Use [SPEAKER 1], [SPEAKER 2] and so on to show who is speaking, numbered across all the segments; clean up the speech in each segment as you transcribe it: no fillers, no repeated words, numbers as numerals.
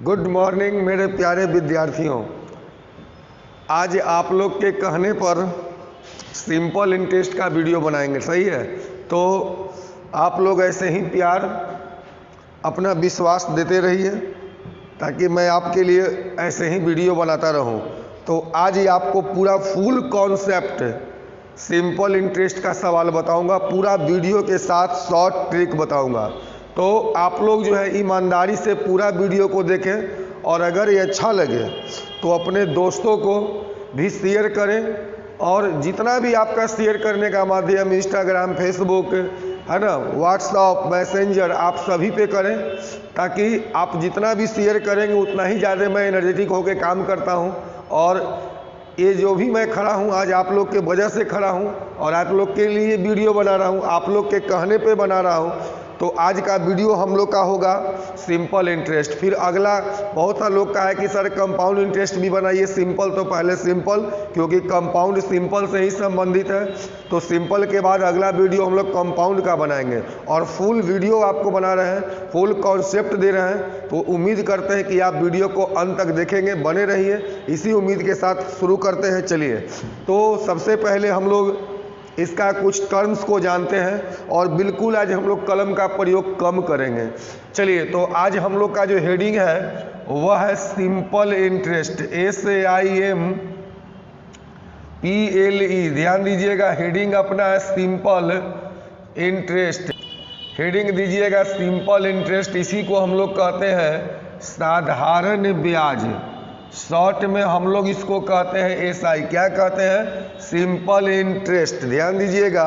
[SPEAKER 1] Good morning मेरे प्यारे विद्यार्थियों। आज आप लोग के कहने पर सिंपल इंटरेस्ट का वीडियो बनाएंगे, सही है? तो आप लोग ऐसे ही प्यार अपना विश्वास देते रहिए ताकि मैं आपके लिए ऐसे ही वीडियो बनाता रहूं। तो आज ही आपको पूरा फुल कॉन्सेप्ट सिंपल इंटरेस्ट का सवाल बताऊंगा, पूरा वीडियो के साथ शॉर्ट ट्रिक बताऊंगा। तो आप लोग जो है ईमानदारी से पूरा वीडियो को देखें और अगर ये अच्छा लगे तो अपने दोस्तों को भी शेयर करें, और जितना भी आपका शेयर करने का माध्यम इंस्टाग्राम, फेसबुक है ना, व्हाट्सएप, मैसेंजर, आप सभी पे करें, ताकि आप जितना भी शेयर करेंगे उतना ही ज़्यादा मैं एनर्जेटिक होकर काम करता हूँ। और ये जो भी मैं खड़ा हूँ आज आप लोग के वजह से खड़ा हूँ और आप लोग के लिए वीडियो बना रहा हूँ, आप लोग के कहने पे बना रहा हूँ। तो आज का वीडियो हम लोग का होगा सिंपल इंटरेस्ट। फिर अगला बहुत सा लोग का है कि सर कंपाउंड इंटरेस्ट भी बनाइए। सिंपल तो पहले सिंपल, क्योंकि कंपाउंड सिंपल से ही संबंधित है। तो सिंपल के बाद अगला वीडियो हम लोग कंपाउंड का बनाएंगे और फुल वीडियो आपको बना रहे हैं, फुल कॉन्सेप्ट दे रहे हैं। तो उम्मीद करते हैं कि आप वीडियो को अंत तक देखेंगे, बने रहिए। इसी उम्मीद के साथ शुरू करते हैं। चलिए, तो सबसे पहले हम लोग इसका कुछ टर्म्स को जानते हैं और बिल्कुल आज हम लोग कलम का प्रयोग कम करेंगे। चलिए, तो आज हम लोग का जो हेडिंग है वह है सिंपल इंटरेस्ट, SIMPLE। ध्यान दीजिएगा, हेडिंग अपना है सिंपल इंटरेस्ट। हेडिंग दीजिएगा सिंपल इंटरेस्ट। इसी को हम लोग कहते हैं साधारण ब्याज। शॉर्ट में हम लोग इसको कहते हैं SI। क्या कहते हैं? Simple interest. ध्यान दीजिएगा,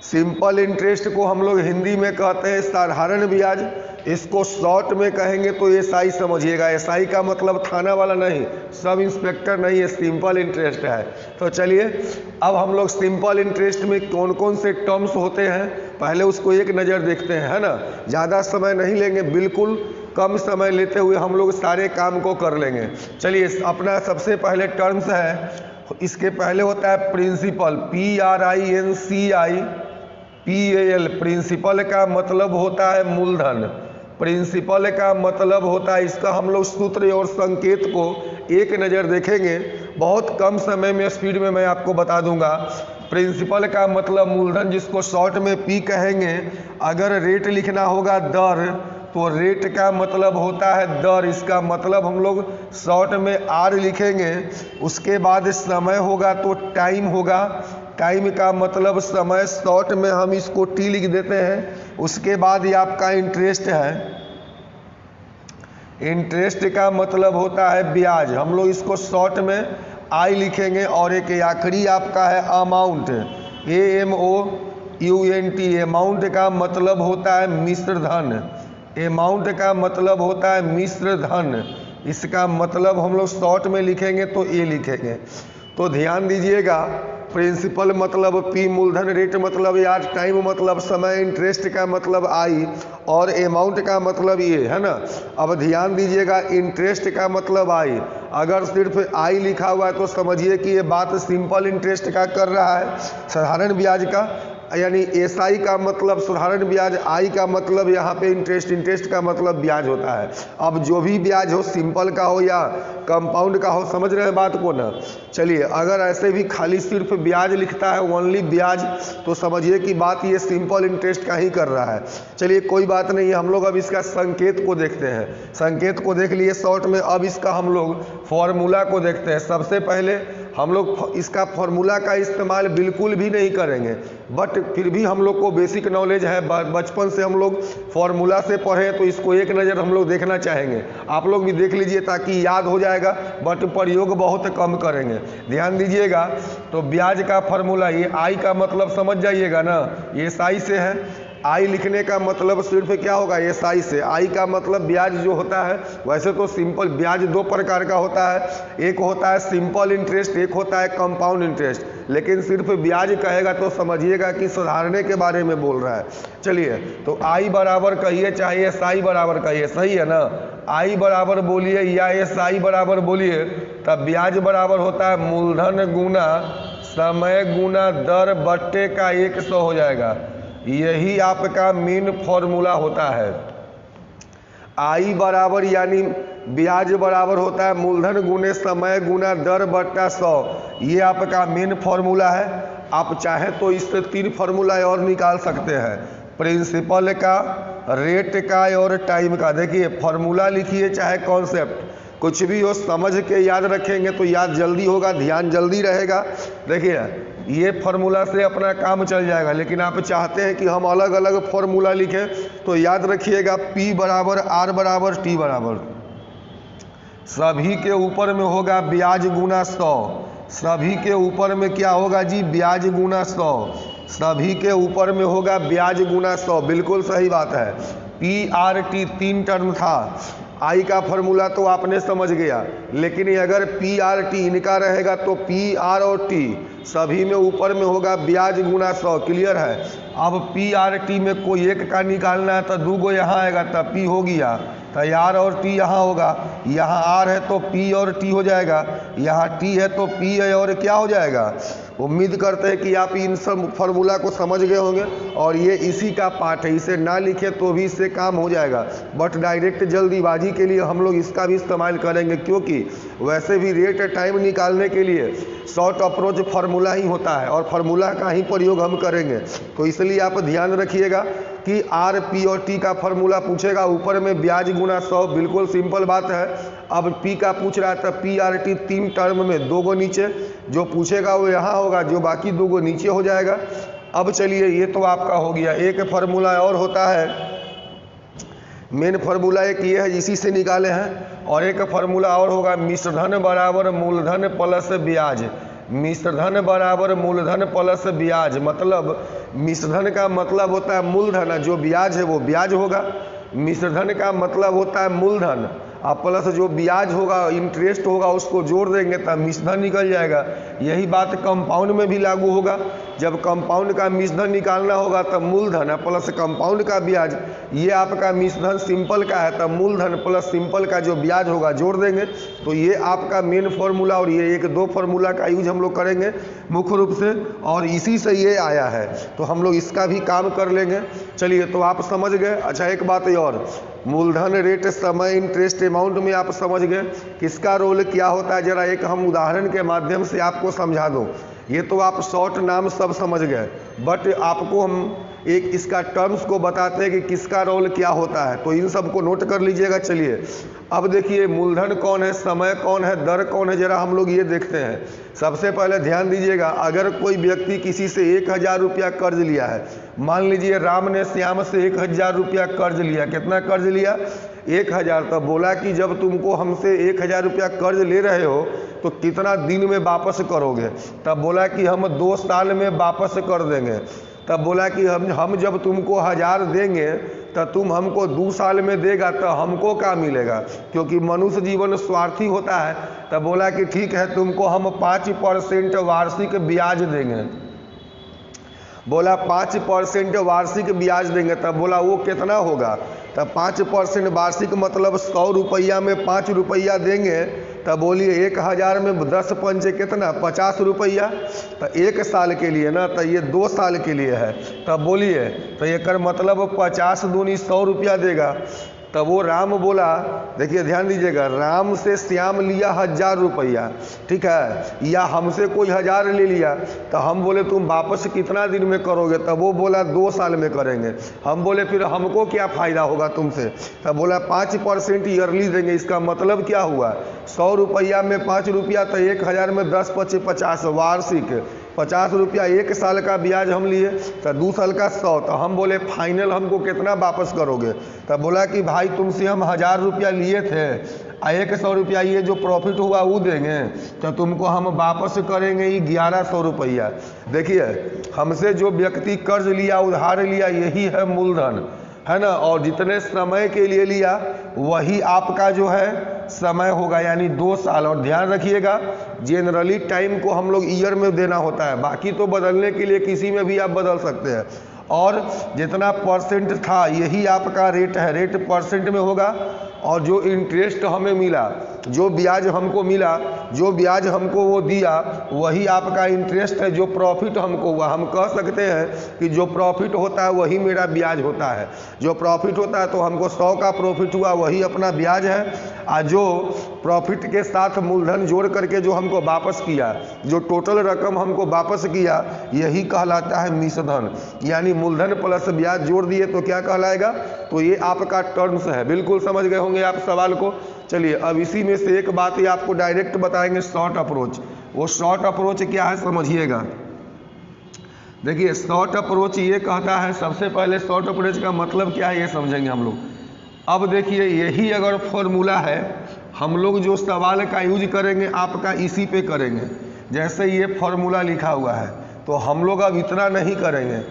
[SPEAKER 1] सिंपल इंटरेस्ट को हम लोग हिंदी में कहते हैं साधारण ब्याज। इसको शॉर्ट में कहेंगे तो SI समझिएगा। SI का मतलब थाना वाला नहीं, सब इंस्पेक्टर नहीं है, सिंपल इंटरेस्ट है। तो चलिए, अब हम लोग सिंपल इंटरेस्ट में कौन कौन से टर्म्स होते हैं पहले उसको एक नज़र देखते हैं, है ना। ज़्यादा समय नहीं लेंगे, बिल्कुल कम समय लेते हुए हम लोग सारे काम को कर लेंगे। चलिए, अपना सबसे पहले टर्म्स है, इसके पहले होता है प्रिंसिपल, PRINCIPAL। प्रिंसिपल का मतलब होता है मूलधन। प्रिंसिपल का मतलब होता है, इसका हम लोग सूत्र और संकेत को एक नज़र देखेंगे। बहुत कम समय में, स्पीड में मैं आपको बता दूंगा। प्रिंसिपल का मतलब मूलधन, जिसको शॉर्ट में P कहेंगे। अगर रेट लिखना होगा दर, तो रेट का मतलब होता है दर, इसका मतलब हम लोग शॉर्ट में R लिखेंगे। उसके बाद समय होगा तो टाइम होगा, टाइम का मतलब समय, शॉर्ट में हम इसको T लिख देते हैं। उसके बाद ये आपका इंटरेस्ट है। इंटरेस्ट का मतलब होता है ब्याज, हम लोग इसको शॉर्ट में I लिखेंगे। और एक आखिरी आपका है अमाउंट, AMOUNT। अमाउंट का मतलब होता है मिश्र धन। अमाउंट का मतलब होता है मिश्र धन, इसका मतलब हम लोग शॉर्ट में लिखेंगे तो A लिखेंगे। तो ध्यान दीजिएगा, प्रिंसिपल मतलब P मूलधन, रेट मतलब यार, टाइम मतलब समय, इंटरेस्ट का मतलब I और अमाउंट का मतलब ये है ना। अब ध्यान दीजिएगा, इंटरेस्ट का मतलब I। अगर सिर्फ I लिखा हुआ है तो समझिए कि ये बात सिंपल इंटरेस्ट का कर रहा है, साधारण ब्याज का। यानी SI का मतलब साधारण ब्याज, I का मतलब यहाँ पे इंटरेस्ट, इंटरेस्ट का मतलब ब्याज होता है। अब जो भी ब्याज हो, सिंपल का हो या कंपाउंड का हो, समझ रहे हैं बात को ना। चलिए, अगर ऐसे भी खाली सिर्फ ब्याज लिखता है, ओनली ब्याज, तो समझिए कि बात ये सिंपल इंटरेस्ट का ही कर रहा है। चलिए, कोई बात नहीं, हम लोग अब इसका संकेत को देखते हैं। संकेत को देख लिए शॉर्ट में, अब इसका हम लोग फॉर्मूला को देखते हैं। सबसे पहले हम लोग इसका फॉर्मूला का इस्तेमाल बिल्कुल भी नहीं करेंगे, बट फिर भी हम लोग को बेसिक नॉलेज है, बचपन से हम लोग फॉर्मूला से पढ़े, तो इसको एक नज़र हम लोग देखना चाहेंगे। आप लोग भी देख लीजिए ताकि याद हो जाएगा, बट प्रयोग बहुत कम करेंगे। ध्यान दीजिएगा, तो ब्याज का फॉर्मूला, ये I का मतलब समझ जाइएगा ना, ये SI से है। I लिखने का मतलब सिर्फ क्या होगा, SI से। I का मतलब ब्याज जो होता है, वैसे तो सिंपल ब्याज दो प्रकार का होता है, एक होता है सिंपल इंटरेस्ट, एक होता है कंपाउंड इंटरेस्ट। लेकिन सिर्फ ब्याज कहेगा तो समझिएगा कि सुधारने के बारे में बोल रहा है। चलिए, तो I बराबर कहिए चाहे SI बराबर कहिए, सही है ना। I बराबर बोलिए या SI बराबर बोलिए, तब ब्याज बराबर होता है मूलधन गुना समय गुना दर बट्टे का 100 हो जाएगा। यही आपका मेन फॉर्मूला होता है। I बराबर यानी ब्याज बराबर होता है मूलधन गुने समय गुना दर बट्टा 100। ये आपका मेन फॉर्मूला है। आप चाहें तो इससे 3 फॉर्मूला और निकाल सकते हैं, प्रिंसिपल का, रेट का और टाइम का। देखिए फॉर्मूला लिखिए चाहे कॉन्सेप्ट, कुछ भी हो समझ के याद रखेंगे तो याद जल्दी होगा, ध्यान जल्दी रहेगा। देखिए ये फार्मूला से अपना काम चल जाएगा, लेकिन आप चाहते हैं कि हम अलग अलग फार्मूला लिखें तो याद रखिएगा P बराबर R बराबर T बराबर सभी के ऊपर में होगा ब्याज गुना 100। सभी के ऊपर में क्या होगा जी? ब्याज गुना 100। सभी के ऊपर में होगा ब्याज गुना 100। बिल्कुल सही बात है। PRT 3 टर्म था। आई का फॉर्मूला तो आपने समझ गया, लेकिन अगर PRT इनका रहेगा तो PR और T सभी में ऊपर में होगा ब्याज गुना 100। क्लियर है? अब PRT में कोई एक का निकालना है तो 2 गो यहाँ आएगा तब P हो गया, तो R और T यहाँ होगा। यहाँ R है तो P और T हो जाएगा, यहाँ T है तो P है और क्या हो जाएगा। उम्मीद करते हैं कि आप इन सब फार्मूला को समझ गए होंगे और ये इसी का पार्ट है। इसे ना लिखे तो भी इससे काम हो जाएगा, बट डायरेक्ट जल्दीबाजी के लिए हम लोग इसका भी इस्तेमाल करेंगे, क्योंकि वैसे भी रेट टाइम निकालने के लिए शॉर्ट अप्रोच फार्मूला ही होता है और फार्मूला का ही प्रयोग हम करेंगे। तो इसलिए आप ध्यान रखिएगा कि R, P और T का फार्मूला पूछेगा, ऊपर में ब्याज गुना 100। बिल्कुल सिंपल बात है। अब P का पूछ रहा है तो PRT 3 टर्म में 2 गो नीचे, जो पूछेगा वो यहाँ होगा, जो बाकी 2 गो नीचे हो जाएगा। अब चलिए ये तो आपका हो गया। एक फार्मूला और होता है, मेन फार्मूला एक ये है, इसी से निकाले हैं। और एक फार्मूला और होगा, मिश्रधन बराबर मूलधन प्लस ब्याज। मिश्रधन बराबर मूलधन प्लस ब्याज, मतलब मिश्रधन का मतलब होता है मूलधन, जो ब्याज है वो ब्याज होगा। मिश्रधन का मतलब होता है मूलधन और प्लस जो ब्याज होगा, इंटरेस्ट होगा, उसको जोड़ देंगे तब मिश्रधन निकल जाएगा। यही बात कंपाउंड में भी लागू होगा। जब कंपाउंड का मिश्रधन निकालना होगा तब मूलधन प्लस कंपाउंड का ब्याज, ये आपका मिश्रधन सिंपल का है, तब मूलधन प्लस सिंपल का जो ब्याज होगा जोड़ देंगे। तो ये आपका मेन फार्मूला, और ये 1-2 फार्मूला का यूज हम लोग करेंगे मुख्य रूप से, और इसी से ये आया है तो हम लोग इसका भी काम कर लेंगे। चलिए तो आप समझ गए। अच्छा एक बात और, मूलधन, रेट, समय, इंटरेस्ट, अमाउंट में आप समझ गए किसका रोल क्या होता है। जरा एक हम उदाहरण के माध्यम से आपको समझा दूं। ये तो आप शॉर्ट नाम सब समझ गए, बट आपको हम एक इसका टर्म्स को बताते हैं कि किसका रोल क्या होता है, तो इन सब को नोट कर लीजिएगा। चलिए अब देखिए मूलधन कौन है, समय कौन है, दर कौन है, जरा हम लोग ये देखते हैं। सबसे पहले ध्यान दीजिएगा, अगर कोई व्यक्ति किसी से 1000 रुपया कर्ज लिया है, मान लीजिए राम ने श्याम से 1000 रुपया कर्ज लिया। कितना कर्ज लिया? 1000। तब बोला कि जब तुमको हमसे 1000 रुपया कर्ज ले रहे हो तो कितना दिन में वापस करोगे? तब बोला कि हम 2 साल में वापस कर देंगे। तब बोला कि हम जब तुमको 1000 देंगे तो तुम हमको 2 साल में देगा तो हमको क्या मिलेगा, क्योंकि मनुष्य जीवन स्वार्थी होता है। तब बोला कि ठीक है, तुमको हम 5% वार्षिक ब्याज देंगे। बोला 5% वार्षिक ब्याज देंगे। तब बोला वो कितना होगा? तब 5% वार्षिक मतलब 100 रुपया में 5 रुपया देंगे। तब बोलिए 1000 में 10 पंचे कितना? 50 रुपया। तो 1 साल के लिए ना, तो ये 2 साल के लिए है। तब बोलिए तो एक मतलब 50 दूनी 100 रुपया देगा। तब वो राम बोला, देखिए ध्यान दीजिएगा, राम से श्याम लिया 1000 रुपया, ठीक है, या हमसे कोई 1000 ले लिया, तो हम बोले तुम वापस कितना दिन में करोगे? तब वो बोला 2 साल में करेंगे। हम बोले फिर हमको क्या फ़ायदा होगा तुमसे? तब बोला 5% ईयरली देंगे। इसका मतलब क्या हुआ? 100 रुपया में 5 रुपया, तो 1000 में 10 × 50 वार्षिक 50 रुपया 1 साल का ब्याज हम लिए, तो 2 साल का 100। तो हम बोले फाइनल हमको कितना वापस करोगे? तब बोला कि भाई तुमसे हम 1000 रुपया लिए थे, 100 रुपया ये जो प्रॉफिट हुआ वो देंगे, तो तुमको हम वापस करेंगे ही 1100 रुपया। देखिए हमसे जो व्यक्ति कर्ज लिया, उधार लिया, यही है मूलधन, है ना। और जितने समय के लिए लिया वही आपका जो है समय होगा, यानी 2 साल। और ध्यान रखिएगा जनरली टाइम को हम लोग ईयर में देना होता है, बाकी तो बदलने के लिए किसी में भी आप बदल सकते हैं। और जितना परसेंट था यही आपका रेट है, रेट परसेंट में होगा। और जो इंटरेस्ट हमें मिला, जो ब्याज हमको मिला, जो ब्याज हमको वो दिया वही आपका इंटरेस्ट है, जो प्रॉफिट हमको हुआ। हम कह सकते हैं कि जो प्रॉफिट होता है वही मेरा ब्याज होता है। जो प्रॉफिट होता है तो हमको 100 का प्रॉफिट हुआ वही अपना ब्याज है, और जो प्रॉफिट के साथ मूलधन जोड़ करके जो हमको वापस किया, जो टोटल रकम हमको वापस किया, यही कहलाता है मिश्रधन। यानी मूलधन प्लस ब्याज जोड़ दिए तो क्या कहलाएगा, तो ये आपका टर्म्स है। बिल्कुल समझ गए होंगे आप सवाल को। चलिए अब इसी में से एक बात ही आपको डायरेक्ट बताएंगे, शॉर्ट अप्रोच। वो शॉर्ट अप्रोच क्या है समझिएगा। देखिए शॉर्ट अप्रोच ये कहता है, सबसे पहले शॉर्ट अप्रोच का मतलब क्या है ये समझेंगे हम लोग। अब देखिए यही अगर फॉर्मूला है, हम लोग जो सवाल का यूज करेंगे आपका इसी पे करेंगे। जैसे ये फॉर्मूला लिखा हुआ है तो हम लोग अब इतना नहीं करेंगे,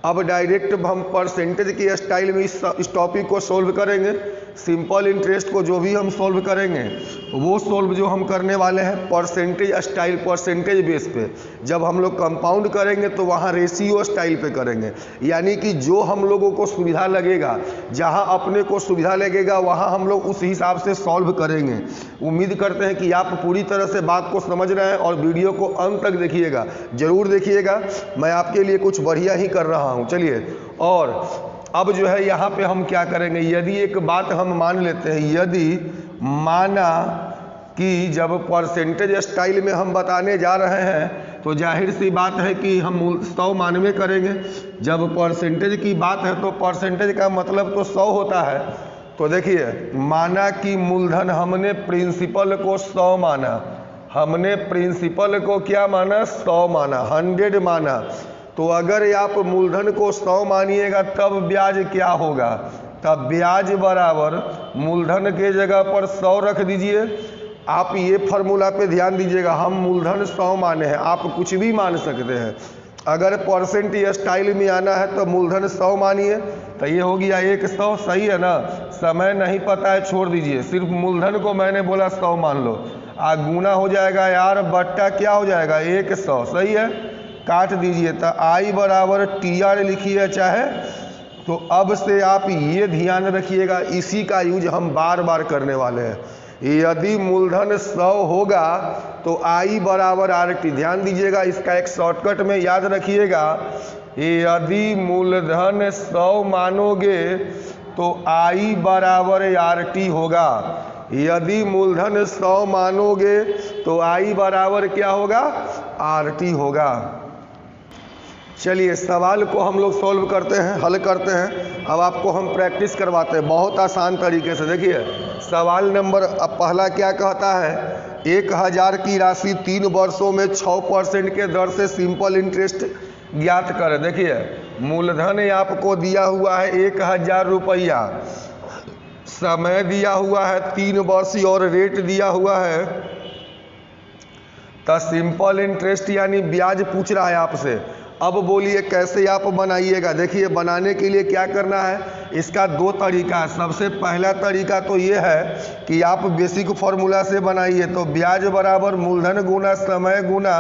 [SPEAKER 1] अब डायरेक्ट हम परसेंटेज की स्टाइल में इस टॉपिक को सोल्व करेंगे। सिंपल इंटरेस्ट को जो भी हम सोल्व करेंगे वो सोल्व जो हम करने वाले हैं परसेंटेज स्टाइल, परसेंटेज बेस पे। जब हम लोग कंपाउंड करेंगे तो वहाँ रेशियो स्टाइल पे करेंगे, यानी कि जो हम लोगों को सुविधा लगेगा, जहाँ अपने को सुविधा लगेगा वहाँ हम लोग उस हिसाब से सॉल्व करेंगे। उम्मीद करते हैं कि आप पूरी तरह से बात को समझ रहे हैं और वीडियो को अंत तक देखिएगा, जरूर देखिएगा, मैं आपके लिए कुछ बढ़िया ही कर रहा हूँ। चलिए और अब जो है यहाँ पे हम क्या करेंगे, यदि एक बात हम मान लेते हैं, यदि माना कि जब परसेंटेज स्टाइल में हम बताने जा रहे हैं तो जाहिर सी बात है कि हम 100 मानवे करेंगे। जब परसेंटेज की बात है तो परसेंटेज का मतलब तो 100 होता है। तो देखिए माना कि मूलधन हमने प्रिंसिपल को 100 माना, हमने प्रिंसिपल को क्या माना, 100 माना, 100 माना। तो अगर आप मूलधन को 100 मानिएगा तब ब्याज क्या होगा, तब ब्याज बराबर मूलधन के जगह पर 100 रख दीजिए। आप ये फार्मूला पे ध्यान दीजिएगा, हम मूलधन 100 माने हैं, आप कुछ भी मान सकते हैं। अगर परसेंट स्टाइल में आना है तो मूलधन 100 मानिए, तो ये हो गया 100, सही है ना। समय नहीं पता है छोड़ दीजिए, सिर्फ मूलधन को मैंने बोला 100 मान लो, गुना हो जाएगा यार, बट्टा क्या हो जाएगा 100, सही है, काट दीजिए। तो आई बराबर TR लिखिए चाहे। तो अब से आप ये ध्यान रखिएगा, इसी का यूज हम बार बार करने वाले हैं। यदि मूलधन 100 होगा तो आई बराबर RT, ध्यान दीजिएगा, इसका एक शॉर्टकट में याद रखिएगा। यदि मूलधन 100 मानोगे तो आई बराबर RT होगा। यदि मूलधन 100 मानोगे तो आई बराबर क्या होगा, RT होगा। चलिए सवाल को हम लोग सॉल्व करते हैं, हल करते हैं। अब आपको हम प्रैक्टिस करवाते हैं बहुत आसान तरीके से। देखिए सवाल नंबर अब पहला क्या कहता है, 1000 की राशि 3 वर्षों में 6% के दर से सिंपल इंटरेस्ट ज्ञात करें। देखिए मूलधन आपको दिया हुआ है 1000 रुपया, समय दिया हुआ है 3 वर्ष और रेट दिया हुआ है, तो सिंपल इंटरेस्ट यानी ब्याज पूछ रहा है आपसे। अब बोलिए कैसे आप बनाइएगा। देखिए बनाने के लिए क्या करना है, इसका 2 तरीका है। सबसे पहला तरीका तो ये है कि आप बेसिक फार्मूला से बनाइए। तो ब्याज बराबर मूलधन गुना समय गुना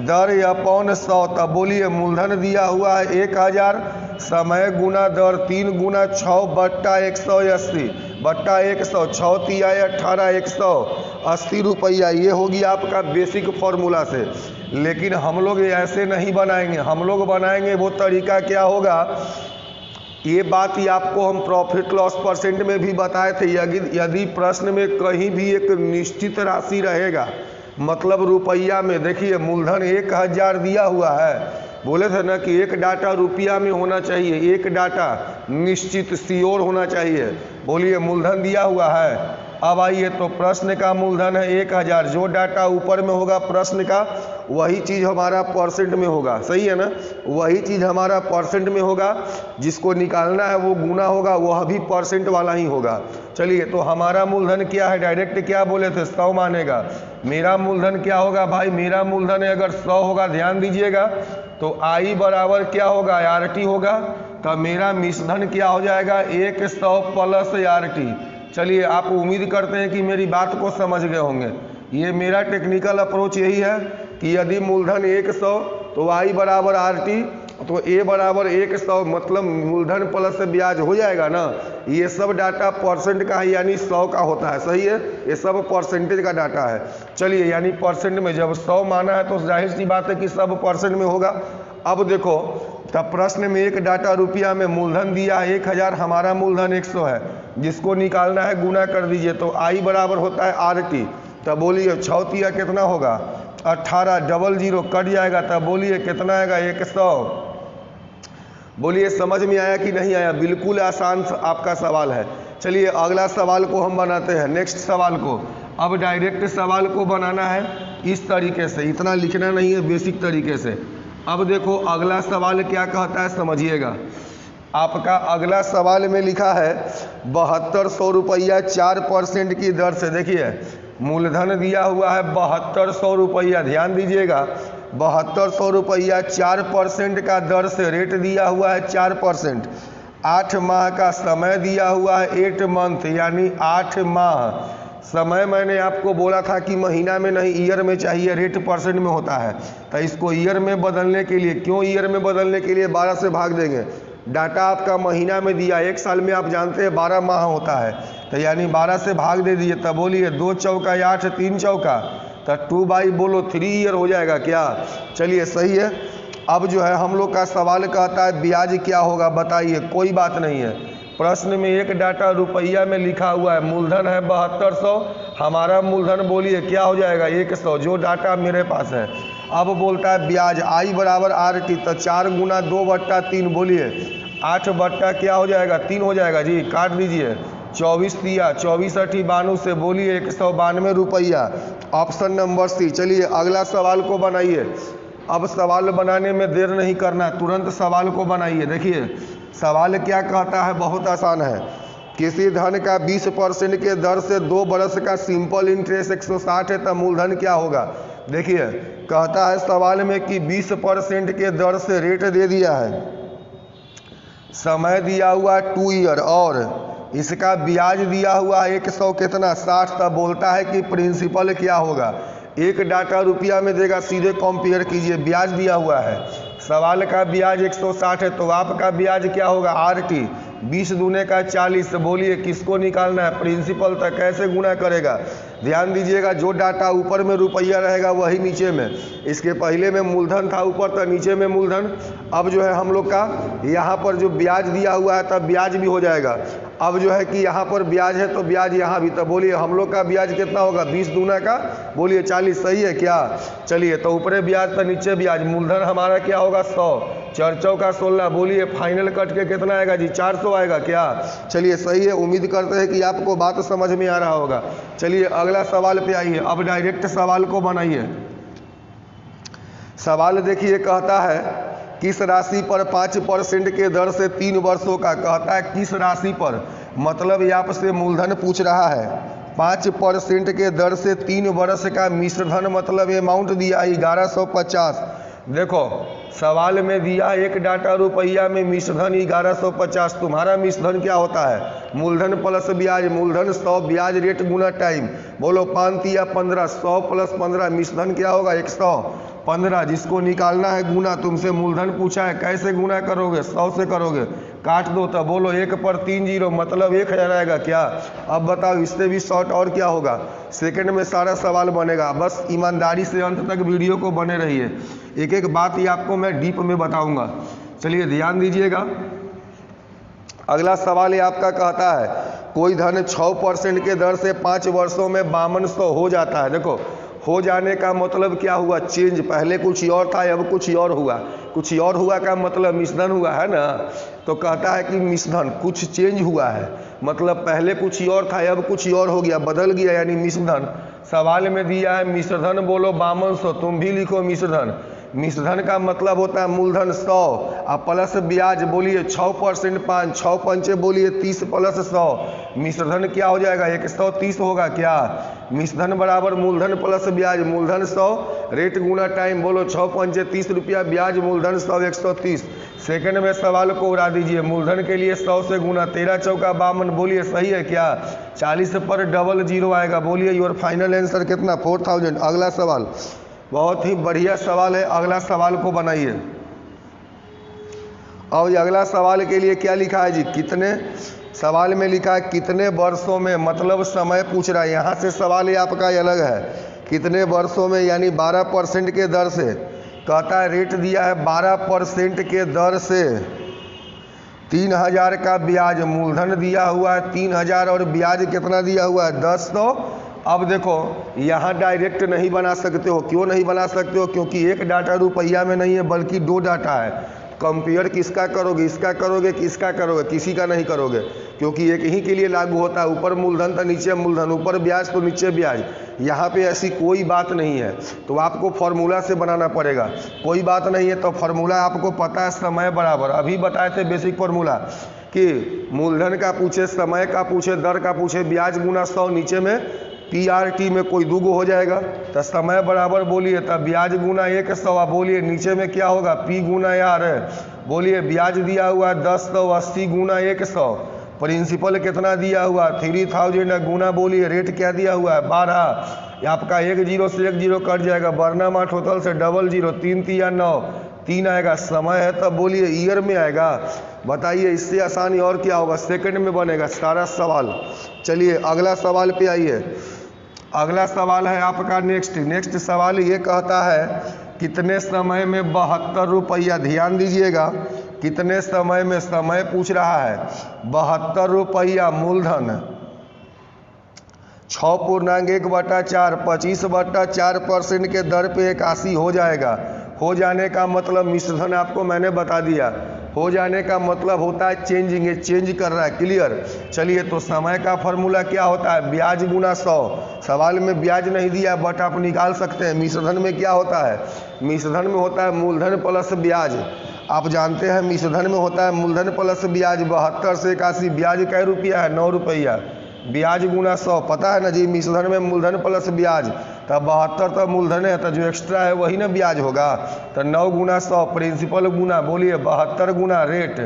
[SPEAKER 1] दर अपॉन 100। तब बोलिए मूलधन दिया हुआ है 1000, समय गुना दर 3 गुना 6 बट्टा 180 बट्टा 100, 6 तिया 18, 180 रुपया। ये होगी आपका बेसिक फार्मूला से। लेकिन हम लोग ऐसे नहीं बनाएंगे, हम लोग बनाएंगे वो तरीका क्या होगा, ये बात ही आपको हम प्रॉफिट लॉस परसेंट में भी बताए थे। यदि प्रश्न में कहीं भी एक निश्चित राशि रहेगा, मतलब रुपया में, देखिए मूलधन 1000 दिया हुआ है, बोले थे ना कि एक डाटा रुपया में होना चाहिए, एक डाटा निश्चित श्योर होना चाहिए। बोलिए मूलधन दिया हुआ है। अब आइए तो प्रश्न का मूलधन है 1000, जो डाटा ऊपर में होगा प्रश्न का वही चीज़ हमारा परसेंट में होगा, सही है ना, वही चीज़ हमारा परसेंट में होगा। जिसको निकालना है वो गुना होगा, वह भी परसेंट वाला ही होगा। चलिए तो हमारा मूलधन क्या है, डायरेक्ट क्या बोले थे 100 मानेगा। मेरा मूलधन क्या होगा भाई, मेरा मूलधन अगर 100 होगा, ध्यान दीजिएगा, तो आई बराबर क्या होगा, RT होगा। तो मेरा मिश्रधन क्या हो जाएगा 100 प्लस RT। चलिए आप उम्मीद करते हैं कि मेरी बात को समझ गए होंगे। ये मेरा टेक्निकल अप्रोच यही है कि यदि मूलधन 100 तो आई बराबर RT, तो ए बराबर 100 मतलब मूलधन प्लस ब्याज हो जाएगा ना। ये सब डाटा परसेंट का है, यानी 100 का होता है, सही है, ये सब परसेंटेज का डाटा है। चलिए, यानी परसेंट में जब 100 माना है तो जाहिर सी बात है कि सब परसेंट में होगा। अब देखो, तब प्रश्न में एक डाटा रुपया में मूलधन दिया है 1000, हमारा मूलधन 100 है, जिसको निकालना है गुना कर दीजिए। तो आई बराबर होता है RT। तब बोलिए 6 तिया कितना होगा 18, 00 कट जाएगा, तब बोलिए कितना आएगा 100। बोलिए समझ में आया कि नहीं आया? बिल्कुल आसान आपका सवाल है। चलिए अगला सवाल को हम बनाते हैं, नेक्स्ट सवाल को। अब डायरेक्ट सवाल को बनाना है इस तरीके से, इतना लिखना नहीं है, बेसिक तरीके से। अब देखो अगला सवाल क्या कहता है, समझिएगा। आपका अगला सवाल में लिखा है 7200 रुपया 4% की दर से। देखिए मूलधन दिया हुआ है 7200 रुपया, ध्यान दीजिएगा, 7200 रुपया 4% का दर से रेट दिया हुआ है 4%। 8 माह का समय दिया हुआ है 8 मंथ, यानी 8 माह। समय मैंने आपको बोला था कि महीना में नहीं ईयर में चाहिए, रेट परसेंट में होता है। तो इसको ईयर में बदलने के लिए, क्यों ईयर में बदलने के लिए 12 से भाग देंगे। डाटा आपका महीना में दिया, एक साल में आप जानते हैं 12 माह होता है, तो यानी 12 से भाग दे दीजिए। तब बोलिए 2 चौका 8, 3 चौका, तो 2 बोलो 3 ईयर हो जाएगा क्या? चलिए सही है। अब जो है हम लोग का सवाल कहता है ब्याज क्या होगा, बताइए। कोई बात नहीं है, प्रश्न में एक डाटा रुपया में लिखा हुआ है, मूलधन है 7200, हमारा मूलधन बोलिए क्या हो जाएगा 100, जो डाटा मेरे पास है। अब बोलता है ब्याज आई बराबर RT, तो 4 गुना 2/3, बोलिए 8 बट्टा क्या हो जाएगा 3 हो जाएगा जी, काट दीजिए। 24 दिया, 24 8 92 से बोलिए 192 रुपया, ऑप्शन नंबर C। चलिए अगला सवाल को बनाइए। अब सवाल बनाने में देर नहीं करना, तुरंत सवाल को बनाइए। देखिए सवाल क्या कहता है, बहुत आसान है। किसी धन का 20% के दर से 2 बरस का सिंपल इंटरेस्ट 160 है, तब मूलधन क्या होगा। देखिए कहता है सवाल में कि 20% के दर से रेट दे दिया है, समय दिया हुआ 2 ईयर, और इसका ब्याज दिया हुआ 100 कितना 60। तब बोलता है कि प्रिंसिपल क्या होगा। एक डाटा रुपया में देगा, सीधे कंपेयर कीजिए, ब्याज दिया हुआ है, सवाल का ब्याज 160 है, तो आपका ब्याज क्या होगा RT, 20 दूने का 40। बोलिए किसको निकालना है, प्रिंसिपल। तक कैसे गुना करेगा, ध्यान दीजिएगा, जो डाटा ऊपर में रुपया रहेगा वही नीचे में। इसके पहले में मूलधन था ऊपर, तो नीचे में मूलधन। अब जो है हम लोग का यहाँ पर जो ब्याज दिया हुआ है तब ब्याज भी हो जाएगा। अब जो है कि यहाँ पर ब्याज है तो ब्याज यहाँ भी, तो बोलिए हम लोग का ब्याज कितना होगा 20 दूना का बोलिए 40, सही है क्या। चलिए तो ऊपरे ब्याज तो नीचे ब्याज, मूलधन हमारा क्या होगा 100, 4 चौका 16, बोलिए फाइनल कट के कितना आएगा जी 400 आएगा क्या। चलिए सही है, उम्मीद करते हैं कि आपको बात समझ में आ रहा होगा। चलिए अगला सवाल पे आइए, अब डायरेक्ट सवाल को बनाइए। सवाल देखिए कहता है किस राशि पर 5% के दर से 3 वर्षों का, कहता है किस राशि पर, मतलब ये आपसे मूलधन पूछ रहा है। 5% के दर से 3 वर्ष का मिश्रधन, मतलब अमाउंट दिया 1150। देखो सवाल में दिया एक डाटा रुपया में मिश्रधन 1150, तुम्हारा मिश्रधन क्या होता है मूलधन प्लस ब्याज, मूलधन 100, ब्याज रेट गुना टाइम, बोलो 5 या 15, 100 प्लस 15, मिश्रधन क्या होगा 115, जिसको निकालना है गुना। तुमसे मूलधन पूछा है, कैसे गुना करोगे 100 से करोगे, काट दो, तब बोलो 1 पर 3 जीरो, मतलब 1000 आएगा क्या। अब बताओ इससे भी शॉर्ट और क्या होगा, सेकंड में सारा सवाल बनेगा। बस ईमानदारी से अंत तक वीडियो को बने रहिए, एक एक बात ही आपको मैं डीप में बताऊंगा। चलिए ध्यान दीजिएगा। अगला सवाल ये आपका कहता है कोई धन 6% के दर से 5 वर्षों में 5200 हो जाता है। देखो हो जाने का मतलब क्या हुआ, चेंज, पहले कुछ और था अब कुछ और हुआ, कुछ और हुआ का मतलब मिश्रधन हुआ है ना। तो कहता है कि मिश्रधन कुछ चेंज हुआ है, मतलब पहले कुछ और था अब कुछ और हो गया, बदल गया, यानी मिश्रधन। सवाल में दिया है मिश्रधन, बोलो 5200, तुम भी लिखो मिश्रधन। मिश्रधन का मतलब होता है मूलधन 100 और प्लस ब्याज, बोलिए 6% 5, 6 पंचे बोलिए 30 प्लस 100, मिश्रधन क्या हो जाएगा 130 होगा क्या। मिश्रधन बराबर मूलधन प्लस ब्याज, मूलधन 100 रेट गुना टाइम, बोलो 6 पंचे 30 रुपया, ब्याज मूलधन 100 130। सेकंड में सवाल को उड़ा दीजिए, मूलधन के लिए 100 से गुना, 13 चौका 52, बोलिए सही है क्या। 40 पर डबल जीरो आएगा, बोलिए योर फाइनल आंसर कितना 4000। अगला सवाल बहुत ही बढ़िया सवाल है, अगला सवाल को बनाइए। और ये अगला सवाल के लिए क्या लिखा है जी, कितने, सवाल में लिखा है कितने वर्षों में, मतलब समय पूछ रहा है। यहाँ से सवाल ये आपका अलग है, कितने वर्षों में, यानी 12% के दर से। कहता है रेट दिया है 12% के दर से 3000 का ब्याज, मूलधन दिया हुआ है 3000 और ब्याज कितना दिया हुआ है 10। तो अब देखो यहाँ डायरेक्ट नहीं बना सकते हो। क्यों नहीं बना सकते हो? क्योंकि एक डाटा रुपया में नहीं है बल्कि दो डाटा है। कंपेयर किसका करोगे, इसका करोगे कि इसका करोगे? किसी का नहीं करोगे, क्योंकि एक ही के लिए लागू होता है। ऊपर मूलधन तो नीचे मूलधन, ऊपर ब्याज तो नीचे ब्याज। यहाँ पे ऐसी कोई बात नहीं है, तो आपको फार्मूला से बनाना पड़ेगा। कोई बात नहीं है तो फार्मूला आपको पता है, समय बराबर, अभी बताए थे बेसिक फार्मूला कि मूलधन का पूछे, समय का पूछे, दर का पूछे, ब्याज गुना 100, नीचे में PRT में कोई दूगो हो जाएगा तो समय बराबर बोलिए, तब ब्याज गुना 100, बोलिए नीचे में क्या होगा P गुना R है। बोलिए ब्याज दिया हुआ 10 तो 80 गुना 100, प्रिंसिपल कितना दिया हुआ 3000 गुना, बोलिए रेट क्या दिया हुआ है 12। आपका 1 0 से 1 0 कट जाएगा, वर्णमा टोटल से 00, 3 3 9, 3 आएगा। समय है तब बोलिए ईयर में आएगा। बताइए इससे आसानी और क्या होगा, सेकंड में बनेगा सारा सवाल। चलिए अगला सवाल पे आइए। अगला सवाल है आपका नेक्स्ट सवाल ये कहता है कितने समय में 72 रुपया, ध्यान दीजिएगा कितने समय में, समय पूछ रहा है 72 रुपया मूलधन 6.1/4 25/4% के दर पे 81 हो जाएगा। हो जाने का मतलब मिश्रधन आपको मैंने बता दिया, हो जाने का मतलब होता है चेंजिंग, ये चेंज कर रहा है, क्लियर। चलिए तो समय का फॉर्मूला क्या होता है, ब्याज गुना 100। सवाल में ब्याज नहीं दिया बट आप निकाल सकते हैं। मिश्रधन में क्या होता है, मिश्रधन में होता है मूलधन प्लस ब्याज। आप जानते हैं मिश्रधन में होता है मूलधन प्लस ब्याज। 72 से 81, ब्याज कै रुपया है 9 रुपया, ब्याज गुना 100, पता है ना जी। मिश्रधन में मूलधन प्लस ब्याज, तब 72 तो मूलधन है, तो जो एक्स्ट्रा है वही ना ब्याज होगा। तो 9 गुना 100 प्रिंसिपल गुना, बोलिए 72 गुना रेट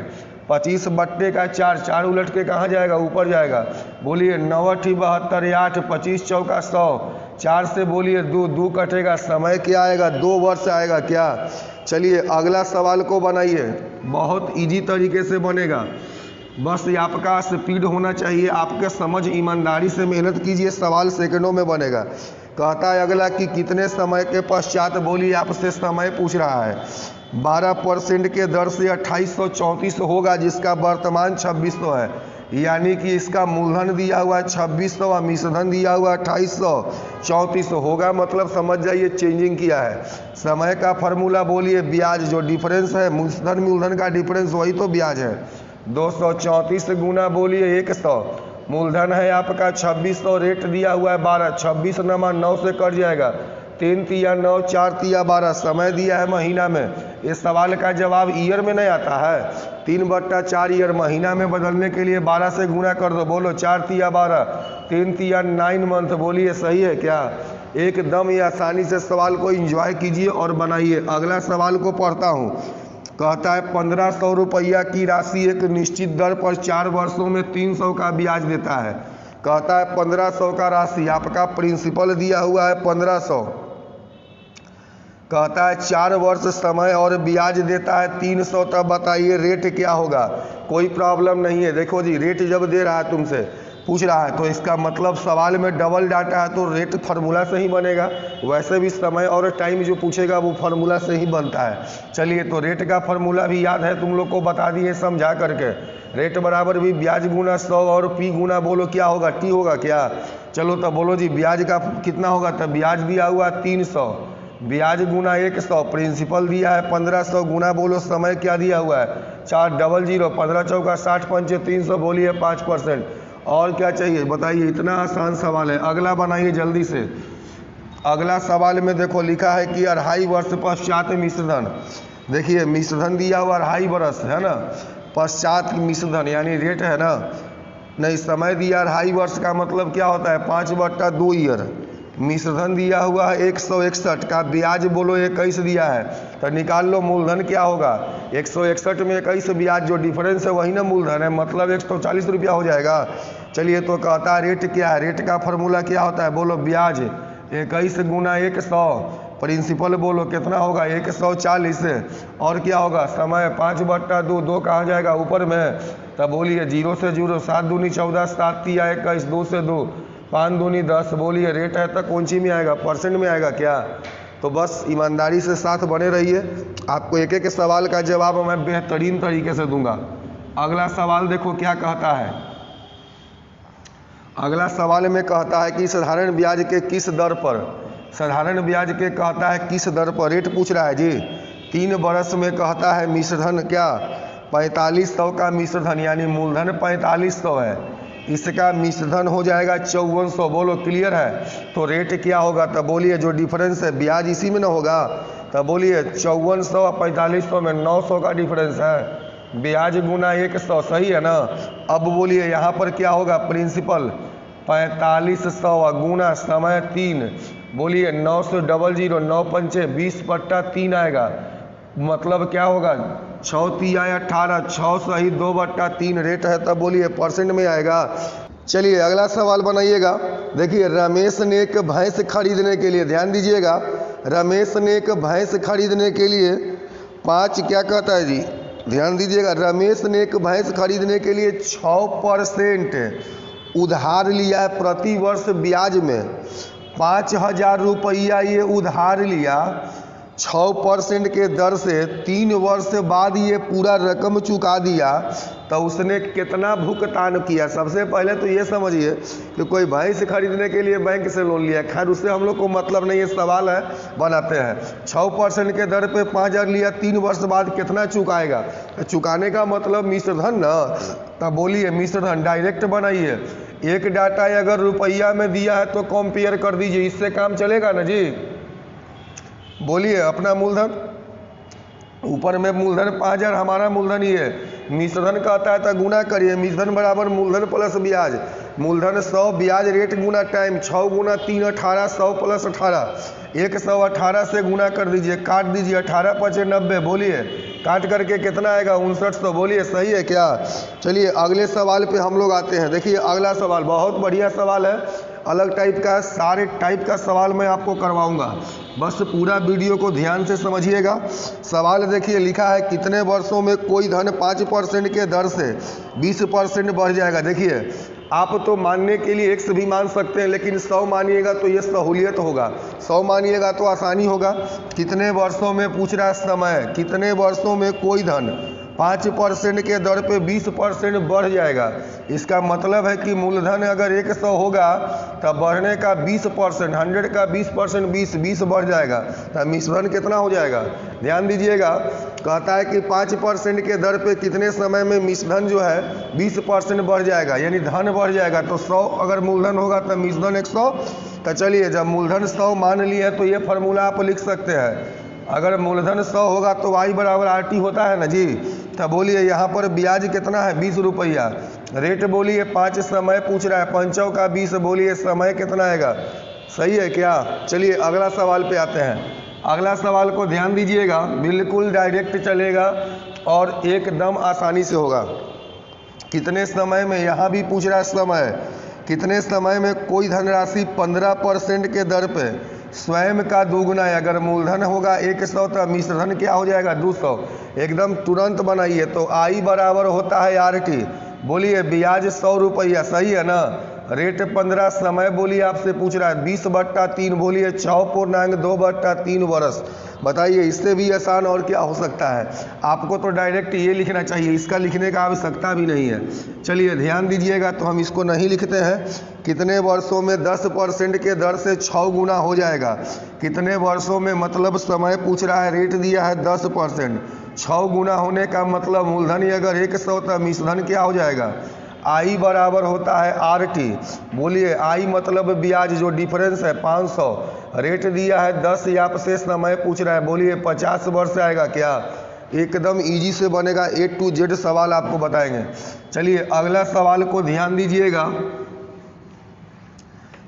[SPEAKER 1] 25/4, 4 उलट के कहाँ जाएगा, ऊपर जाएगा। बोलिए 9 × 72 8, 25 चौका 100, 4 से बोलिए 2 2 कटेगा, समय क्या आएगा 2 वर्ष आएगा क्या। चलिए अगला सवाल को बनाइए, बहुत इजी तरीके से बनेगा, बस ये आपका स्पीड होना चाहिए, आपके समझ, ईमानदारी से मेहनत कीजिए, सवाल सेकंडों में बनेगा। कहता है अगला कि कितने समय के पश्चात, बोलिए आपसे समय पूछ रहा है 12% के दर से 2834 होगा, जिसका वर्तमान 2600 है। यानी कि इसका मूलधन दिया हुआ है 2600 और मिश्रधन दिया हुआ 2834 होगा, मतलब समझ जाइए चेंजिंग किया है। समय का फार्मूला बोलिए ब्याज, जो डिफरेंस है मिश्रधन मूलधन का डिफरेंस वही तो ब्याज है। 234 गुना बोलिए 100, मूलधन है आपका 2600, रेट दिया हुआ है 12, 26 नमा 9 से कट जाएगा, 3 तिया 9, 4 तिया 12, समय दिया है महीना में। इस सवाल का जवाब ईयर में नहीं आता है, 3/4 ईयर, महीना में बदलने के लिए 12 से गुना कर दो, बोलो 4 तिया 12, 3 तिया 9 मंथ, बोलिए सही है क्या। एकदम ये आसानी से सवाल को एंजॉय कीजिए और बनाइए। अगला सवाल को पढ़ता हूँ। कहता है 1500 रुपया की राशि एक निश्चित दर पर 4 वर्षों में 300 का ब्याज देता है। कहता है 1500 का राशि, आपका प्रिंसिपल दिया हुआ है 1500, कहता है 4 वर्ष समय और ब्याज देता है 300, तब बताइए रेट क्या होगा। कोई प्रॉब्लम नहीं है, देखो जी रेट जब दे रहा है तुमसे पूछ रहा है तो इसका मतलब सवाल में डबल डाटा है तो रेट फार्मूला से ही बनेगा। वैसे भी समय और टाइम जो पूछेगा वो फार्मूला से ही बनता है। चलिए तो रेट का फार्मूला भी याद है, तुम लोग को बता दिए समझा करके। रेट बराबर भी ब्याज गुना 100 और P गुना बोलो क्या होगा, T होगा क्या। चलो तो बोलो जी ब्याज का कितना होगा, तब ब्याज दिया हुआ 300, ब्याज गुना 100, प्रिंसिपल दिया है 1500, गुना बोलो समय क्या दिया हुआ है 400, 15 चौका 60 पंचे 300, बोलिए 5%। और क्या चाहिए बताइए, इतना आसान सवाल है। अगला बनाइए जल्दी से। अगला सवाल में देखो लिखा है कि 2.5 वर्ष पश्चात मिश्रधन, देखिए मिश्रधन दिया हुआ 2.5 वर्ष है ना, पश्चात मिश्रधन यानी रेट है ना, नहीं समय दिया 2.5 वर्ष का मतलब क्या होता है 5/2 ईयर। मिश्रधन दिया हुआ है 161 का, ब्याज बोलो 21 दिया है, तो निकाल लो मूलधन क्या होगा। 161 में 21 ब्याज, जो डिफरेंस है वही ना मूलधन है, मतलब 140 रुपया हो जाएगा। चलिए तो कहता है रेट क्या है, रेट का फार्मूला क्या होता है, बोलो ब्याज 21 गुना 100, प्रिंसिपल बोलो कितना होगा 140 और क्या होगा समय 5/2, 2 कहाँ जाएगा ऊपर में, तब बोलिए 0 से 0, 7 दूनी 14, 7 तिया 21, 2 से 2, 5 दूनी 10। बोलिए रेट है तो कौन सी में आएगा, परसेंट में आएगा क्या। तो बस ईमानदारी से साथ बने रहिए, आपको एक एक सवाल का जवाब मैं बेहतरीन तरीके से दूंगा। अगला सवाल देखो क्या कहता है। अगला सवाल में कहता है कि साधारण ब्याज के किस दर पर, साधारण ब्याज के कहता है किस दर पर रेट पूछ रहा है जी। 3 वर्ष में कहता है मिश्रधन क्या 4500 का मिश्रधन, यानी मूलधन 4500 है, इसका मिश्रधन हो जाएगा 5400। बोलो क्लियर है। तो रेट क्या होगा, तब बोलिए जो डिफरेंस है ब्याज इसी में ना होगा, तब बोलिए 5400 और 4500 में 900 का डिफरेंस है, ब्याज गुना 100, सही है ना। अब बोलिए यहाँ पर क्या होगा, प्रिंसिपल 4500 गुना समय 3, बोलिए 9 से 00, 9 पंचे 20/3 आएगा, मतलब क्या होगा 6 तिया 18, 6 सही 2/3 रेट है, तब बोलिए परसेंट में आएगा। चलिए अगला सवाल बनाइएगा। देखिए रमेश ने एक भैंस खरीदने के लिए, ध्यान दीजिएगा, रमेश ने एक भैंस खरीदने के लिए 5 क्या कहता है जी, ध्यान दीजिएगा, रमेश ने एक भैंस खरीदने के लिए 6% उधार लिया है प्रति वर्ष ब्याज में। 5000 रुपया ये उधार लिया, 6% के दर से 3 वर्ष बाद ये पूरा रकम चुका दिया, तो उसने कितना भुगतान किया। सबसे पहले तो ये समझिए कि कोई भैंस खरीदने के लिए बैंक से लोन लिया, खैर उससे हम लोग को मतलब नहीं, ये सवाल है बनाते हैं। 6% के दर पे 5000 लिया, 3 वर्ष बाद कितना चुकाएगा, तो चुकाने का मतलब मिश्रधन ना, तब बोलिए मिश्रधन डायरेक्ट बनाइए। एक डाटा अगर रुपया में दिया है तो कंपेयर कर दीजिए, इससे काम चलेगा ना जी। बोलिए अपना मूलधन, ऊपर में मूलधन 5000 हमारा मूलधन ही है, मिश्रधन कहता है तो गुना करिए, मिश्रधन बराबर मूलधन प्लस ब्याज, मूलधन 100, ब्याज रेट गुना टाइम, 6 गुना 3 18, 100 प्लस 18, 118 से गुना कर दीजिए, काट दीजिए, 18 5 90, बोलिए काट करके कितना आएगा 5900, बोलिए सही है क्या। चलिए अगले सवाल पे हम लोग आते हैं। देखिए अगला सवाल बहुत बढ़िया सवाल है, अलग टाइप का, सारे टाइप का सवाल मैं आपको करवाऊंगा, बस पूरा वीडियो को ध्यान से समझिएगा। सवाल देखिए लिखा है कितने वर्षों में कोई धन 5% के दर से 20% बढ़ जाएगा। देखिए आप तो मानने के लिए 100 भी मान सकते हैं, लेकिन 100 मानिएगा तो ये सहूलियत होगा, 100 मानिएगा तो आसानी होगा। कितने वर्षों में पूछ रहा है समय, कितने वर्षों में कोई धन 5% के दर पे 20% बढ़ जाएगा, इसका मतलब है कि मूलधन अगर 100 होगा तब बढ़ने का 20%, 100 का 20%, 20 बढ़ जाएगा, तब मिश्रण कितना हो जाएगा। ध्यान दीजिएगा, कहता है कि 5% के दर पे कितने समय में मिश्रण जो है 20% बढ़ जाएगा, यानी धन बढ़ जाएगा। तो 100 अगर मूलधन होगा तब मिश्रण 100। तो चलिए जब मूलधन 100 मान लिए तो ये फार्मूला आप लिख सकते हैं, अगर मूलधन 100 होगा तो y बराबर RT होता है ना जी। तब बोलिए यहाँ पर ब्याज कितना है 20 रुपया, रेट बोलिए 5 समय पूछ रहा है, 5 का 20, बोलिए समय कितना आएगा, सही है क्या। चलिए अगला सवाल पे आते हैं। अगला सवाल को ध्यान दीजिएगा, बिल्कुल डायरेक्ट चलेगा और एकदम आसानी से होगा। कितने समय में, यहाँ भी पूछ रहा है समय, कितने समय में कोई धनराशि 15% के दर पे स्वयं का दोगुना है। अगर मूलधन होगा 100 तो मिश्रधन क्या हो जाएगा 200, एकदम तुरंत बनाइए। तो आई बराबर होता है RT, बोलिए ब्याज 100 रुपया, सही है ना, रेट 15, समय बोलिए आपसे पूछ रहा है 20/3, बोलिए 6.2/3 वर्ष। बताइए इससे भी आसान और क्या हो सकता है। आपको तो डायरेक्ट ये लिखना चाहिए, इसका लिखने का आवश्यकता भी नहीं है। चलिए ध्यान दीजिएगा, तो हम इसको नहीं लिखते हैं। कितने वर्षों में 10% के दर से 6 गुना हो जाएगा, कितने वर्षों में मतलब समय पूछ रहा है, रेट दिया है 10%, 6 गुना होने का मतलब मूलधन अगर 100 तो मिश्रधन क्या हो जाएगा, आई बराबर होता है RT, बोलिए आई मतलब ब्याज जो डिफरेंस है 500, रेट दिया है 10, यहाँ से समय पूछ रहा है, बोलिए 50 वर्ष आएगा क्या। एकदम इजी से बनेगा, A to Z सवाल आपको बताएंगे। चलिए अगला सवाल को ध्यान दीजिएगा,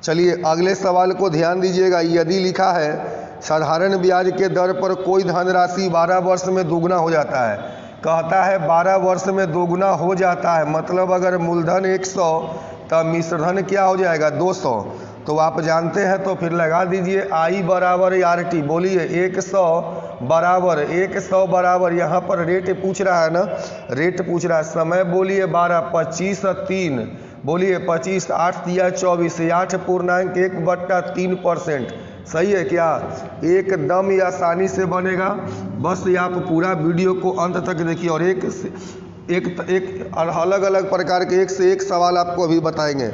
[SPEAKER 1] चलिए अगले सवाल को ध्यान दीजिएगा। यदि लिखा है साधारण ब्याज के दर पर कोई धनराशि 12 वर्ष में दोगुना हो जाता है, कहता है 12 वर्ष में दोगुना हो जाता है, मतलब अगर मूलधन 100 तब मिश्रधन क्या हो जाएगा 200, तो आप जानते हैं, तो फिर लगा दीजिए I बराबर RT। बोलिए 100 बराबर यहाँ पर रेट पूछ रहा है ना, रेट पूछ रहा है। समय बोलिए 12, 25 3, बोलिए 25, 8 दिया 24, 8.1/3%। सही है क्या? एकदम ही आसानी से बनेगा। बस ये आप पूरा वीडियो को अंत तक देखिए और एक अलग अलग प्रकार के एक से एक सवाल आपको अभी बताएंगे।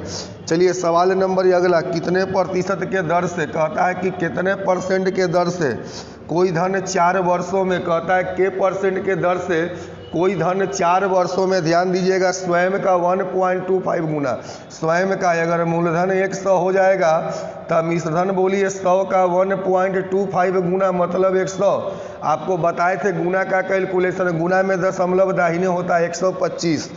[SPEAKER 1] चलिए सवाल नंबर ये अगला, कितने प्रतिशत के दर से, कहता है कि कितने परसेंट के दर से कोई धन 4 वर्षों में, कहता है के परसेंट के दर से कोई धन 4 वर्षों में, ध्यान दीजिएगा, स्वयं का 1.25 गुना। स्वयं का अगर मूलधन 100 हो जाएगा तब मिश्रधन बोलिए 100 का 1.25 गुना मतलब 100। आपको बताए थे गुना का कैलकुलेशन, गुना में दशमलव दाहिने होता है 125।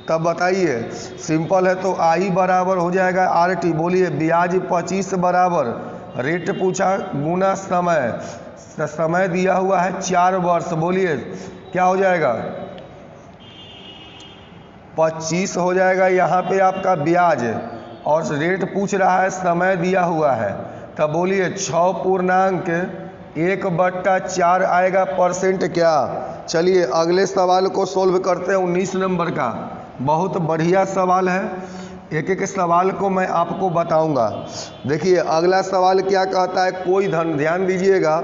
[SPEAKER 1] तब बताइए, सिंपल है। तो I बराबर हो जाएगा RT। बोलिए ब्याज 25 बराबर रेट पूछा गुना समय, समय दिया हुआ है 4 वर्ष। बोलिए क्या हो जाएगा? 25 हो जाएगा यहाँ पे आपका ब्याज, और रेट पूछ रहा है, समय दिया हुआ है। तब बोलिए 6.1/4 आएगा परसेंट क्या? चलिए अगले सवाल को सोल्व करते हैं, 19 नंबर का। बहुत बढ़िया सवाल है, एक एक सवाल को मैं आपको बताऊंगा। देखिए अगला सवाल क्या कहता है, कोई धन, ध्यान दीजिएगा,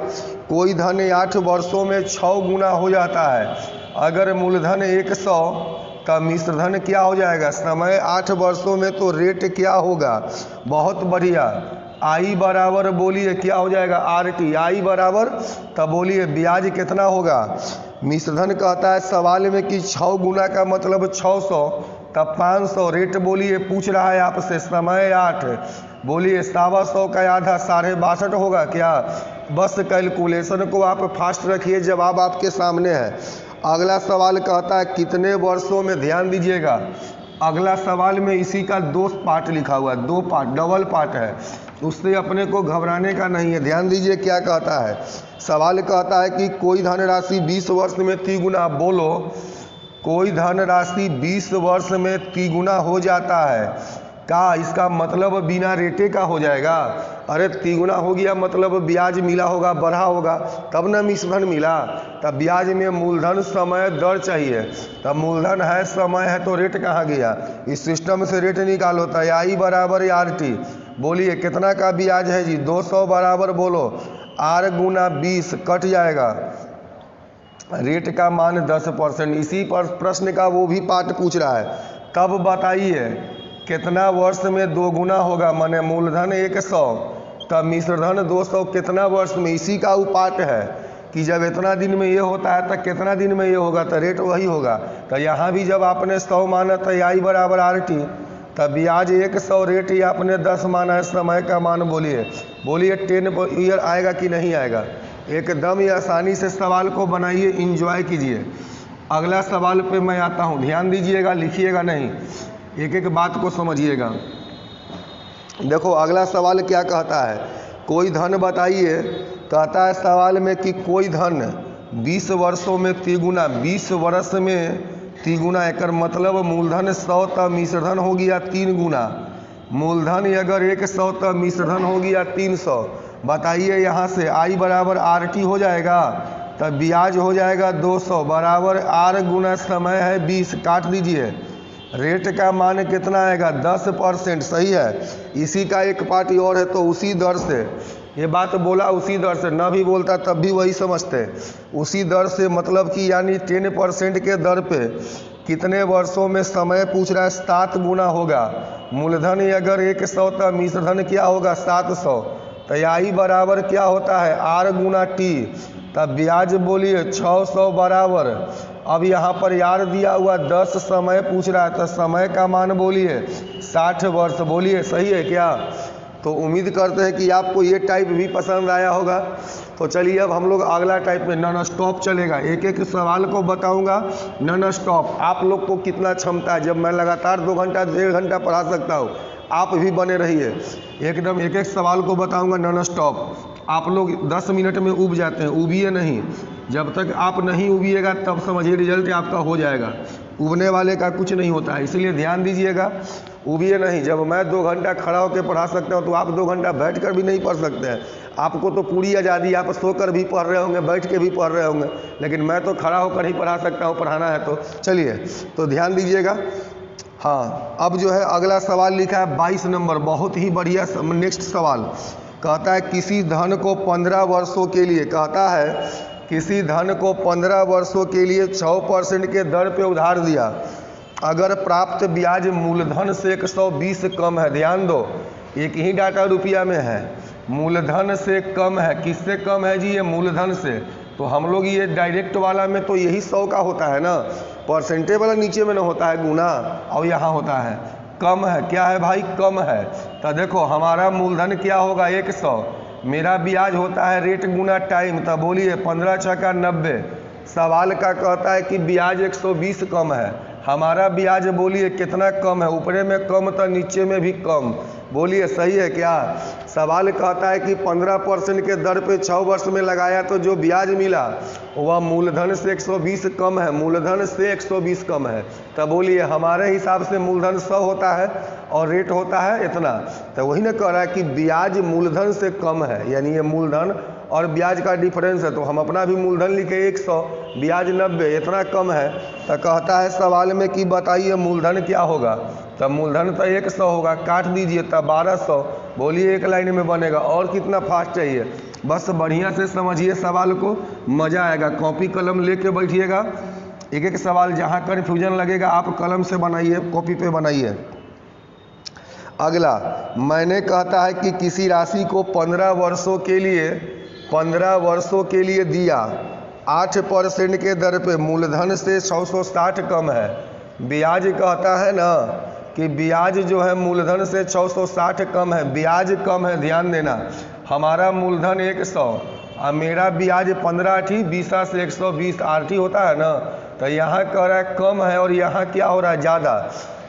[SPEAKER 1] कोई धन 8 वर्षों में 6 गुना हो जाता है। अगर मूलधन 100 का मिश्रधन क्या हो जाएगा? समय 8 वर्षों में, तो रेट क्या होगा? बहुत बढ़िया। I बराबर बोलिए क्या हो जाएगा? RT। I बराबर, तब बोलिए ब्याज कितना होगा? मिश्रधन कहता है सवाल में कि 6 गुना का मतलब 600, तब 500। रेट बोलिए पूछ रहा है आपसे, समय 8, बोलिए 125 का आधा 62.5 होगा क्या? बस कैलकुलेशन को आप फास्ट रखिए, जवाब आपके सामने है। अगला सवाल कहता है कितने वर्षों में, ध्यान दीजिएगा, अगला सवाल में इसी का 2 पार्ट लिखा हुआ है, 2 पार्ट, डबल पार्ट है, उससे अपने को घबराने का नहीं है। ध्यान दीजिए क्या कहता है, सवाल कहता है कि कोई धनराशि 20 वर्ष में तिगुना, बोलो कोई धनराशि 20 वर्ष में तिगुना हो जाता है का? इसका मतलब बिना रेटे का हो जाएगा। अरे तिगुना हो गया मतलब ब्याज मिला होगा, बढ़ा होगा, तब ना मिश्रधन मिला। तब ब्याज में मूलधन समय दर चाहिए, तब मूलधन है समय है तो रेट कहाँ गया? इस सिस्टम से रेट निकाल होता है। I बराबर RT। बोलिए कितना का ब्याज है जी? 200 बराबर, बोलो R गुना 20 कट जाएगा, रेट का मान 10%। इसी पर प्रश्न का वो भी पार्ट पूछ रहा है। तब बताइए कितना वर्ष में 2 गुना होगा? माने मूलधन 100, तब मिश्रधन 200 कितना वर्ष में? इसी का वो पार्ट है कि जब इतना दिन में ये होता है तो कितना दिन में ये होगा, तो रेट वही होगा। तो यहाँ भी जब आपने 100 माना तो I बराबर RT, तब ब्याज 100, रेट ही आपने 10 माना है, समय का मान बोलिए 10 ईयर आएगा कि नहीं आएगा? एकदम ही आसानी से सवाल को बनाइए, इंजॉय कीजिए। अगला सवाल पे मैं आता हूँ, ध्यान दीजिएगा, लिखिएगा नहीं, एक एक बात को समझिएगा। देखो अगला सवाल क्या कहता है, कोई धन बताइए, कहता है सवाल में कि कोई धन 20 वर्षों में तिगुना, 20 वर्ष में तिगुना, एक मतलब मूलधन 100 तब मिश्रधन हो गया 3 गुना। मूलधन अगर 100 तब मिश्रधन हो गया 300। बताइए यहाँ से I बराबर RT हो जाएगा, तब ब्याज हो जाएगा 200 बराबर R गुना समय है 20, काट दीजिए। रेट का मान कितना आएगा? 10%। सही है। इसी का एक पार्ट और है, तो उसी दर से, ये बात बोला उसी दर से, न भी बोलता तब भी वही समझते। उसी दर से मतलब कि यानी 10% के दर पे कितने वर्षों में समय पूछ रहा है? 7 गुना होगा। मूलधन अगर 100 तब मिश्रधन क्या होगा? 700। तो I बराबर क्या होता है? R गुना T। तब ब्याज बोलिए 600 बराबर, अब यहाँ पर यार दिया हुआ 10 समय पूछ रहा है, तो समय का मान बोलिए 60 वर्ष। बोलिए सही है क्या? तो उम्मीद करते हैं कि आपको ये टाइप भी पसंद आया होगा। तो चलिए अब हम लोग अगला टाइप में नॉन स्टॉप चलेगा, एक एक सवाल को बताऊंगा नॉन स्टॉप। आप लोग को कितना क्षमता है, जब मैं लगातार 2 घंटा 1.5 घंटा पढ़ा सकता हूँ, आप भी बने रहिए, एकदम एक एक सवाल को बताऊंगा नॉन स्टॉप। आप लोग 10 मिनट में उब जाते हैं, उबिए नहीं, जब तक आप नहीं उबिएगा तब समझिए रिजल्ट आपका हो जाएगा। उबने वाले का कुछ नहीं होता है, इसलिए ध्यान दीजिएगा। वो भी नहीं, जब मैं 2 घंटा खड़ा होकर पढ़ा सकता हूँ तो आप 2 घंटा बैठ कर भी नहीं पढ़ सकते हैं। आपको तो पूरी आज़ादी, आप सोकर भी पढ़ रहे होंगे, बैठ के भी पढ़ रहे होंगे, लेकिन मैं तो खड़ा होकर ही पढ़ा सकता हूँ, पढ़ाना है तो। चलिए तो ध्यान दीजिएगा। हाँ, अब जो है अगला सवाल लिखा है 22 नंबर, बहुत ही बढ़िया। नेक्स्ट सवाल कहता है किसी धन को 15 वर्षों के लिए, कहता है किसी धन को 15 वर्षों के लिए 6% के दर पे उधार दिया, अगर प्राप्त ब्याज मूलधन से 120 कम है। ध्यान दो, एक ही डाटा रुपया में है, मूलधन से कम है। किससे कम है जी? ये मूलधन से। तो हम लोग ये डायरेक्ट वाला में तो यही 100 का होता है ना, परसेंटेज वाला नीचे में ना होता है गुना, और यहाँ होता है कम है। क्या है भाई? कम है। तो देखो हमारा मूलधन क्या होगा? 100, मेरा ब्याज होता है रेट गुना टाइम। तो बोलिए 15 छक्का 90। सवाल का कहता है कि ब्याज 120 कम है, हमारा ब्याज बोलिए कितना कम है? ऊपरे में कम तो नीचे में भी कम। बोलिए सही है क्या? सवाल कहता है कि 15% के दर पे 6 वर्ष में लगाया तो जो ब्याज मिला वह मूलधन से 120 कम है, मूलधन से 120 कम है। तब बोलिए हमारे हिसाब से मूलधन 100 होता है और रेट होता है इतना। तो वही ना कह रहा है कि ब्याज मूलधन से कम है, यानी ये मूलधन और ब्याज का डिफरेंस है। तो हम अपना भी मूलधन लिखे 100, ब्याज 90, इतना कम है। तो कहता है सवाल में कि बताइए मूलधन क्या होगा? तब मूलधन तो 100 होगा, काट दीजिए तब 1200। बोलिए एक लाइन में बनेगा। और कितना फास्ट चाहिए? बस बढ़िया से समझिए सवाल को, मज़ा आएगा। कॉपी कलम लेके बैठिएगा, एक एक सवाल जहाँ कन्फ्यूजन लगेगा आप कलम से बनाइए, कॉपी पे बनाइए। अगला मैंने कहता है कि किसी राशि को 15 वर्षों के लिए दिया, 8% के दर पे, मूलधन से 660 कम है। ब्याज कहता है ना कि ब्याज जो है मूलधन से 660 कम है, ब्याज कम है। ध्यान देना, हमारा मूलधन 100 और मेरा ब्याज 15 ठी 20 से 120 आरटी होता है ना। तो यहाँ कह रहा है कम है और यहाँ क्या हो रहा है? ज़्यादा।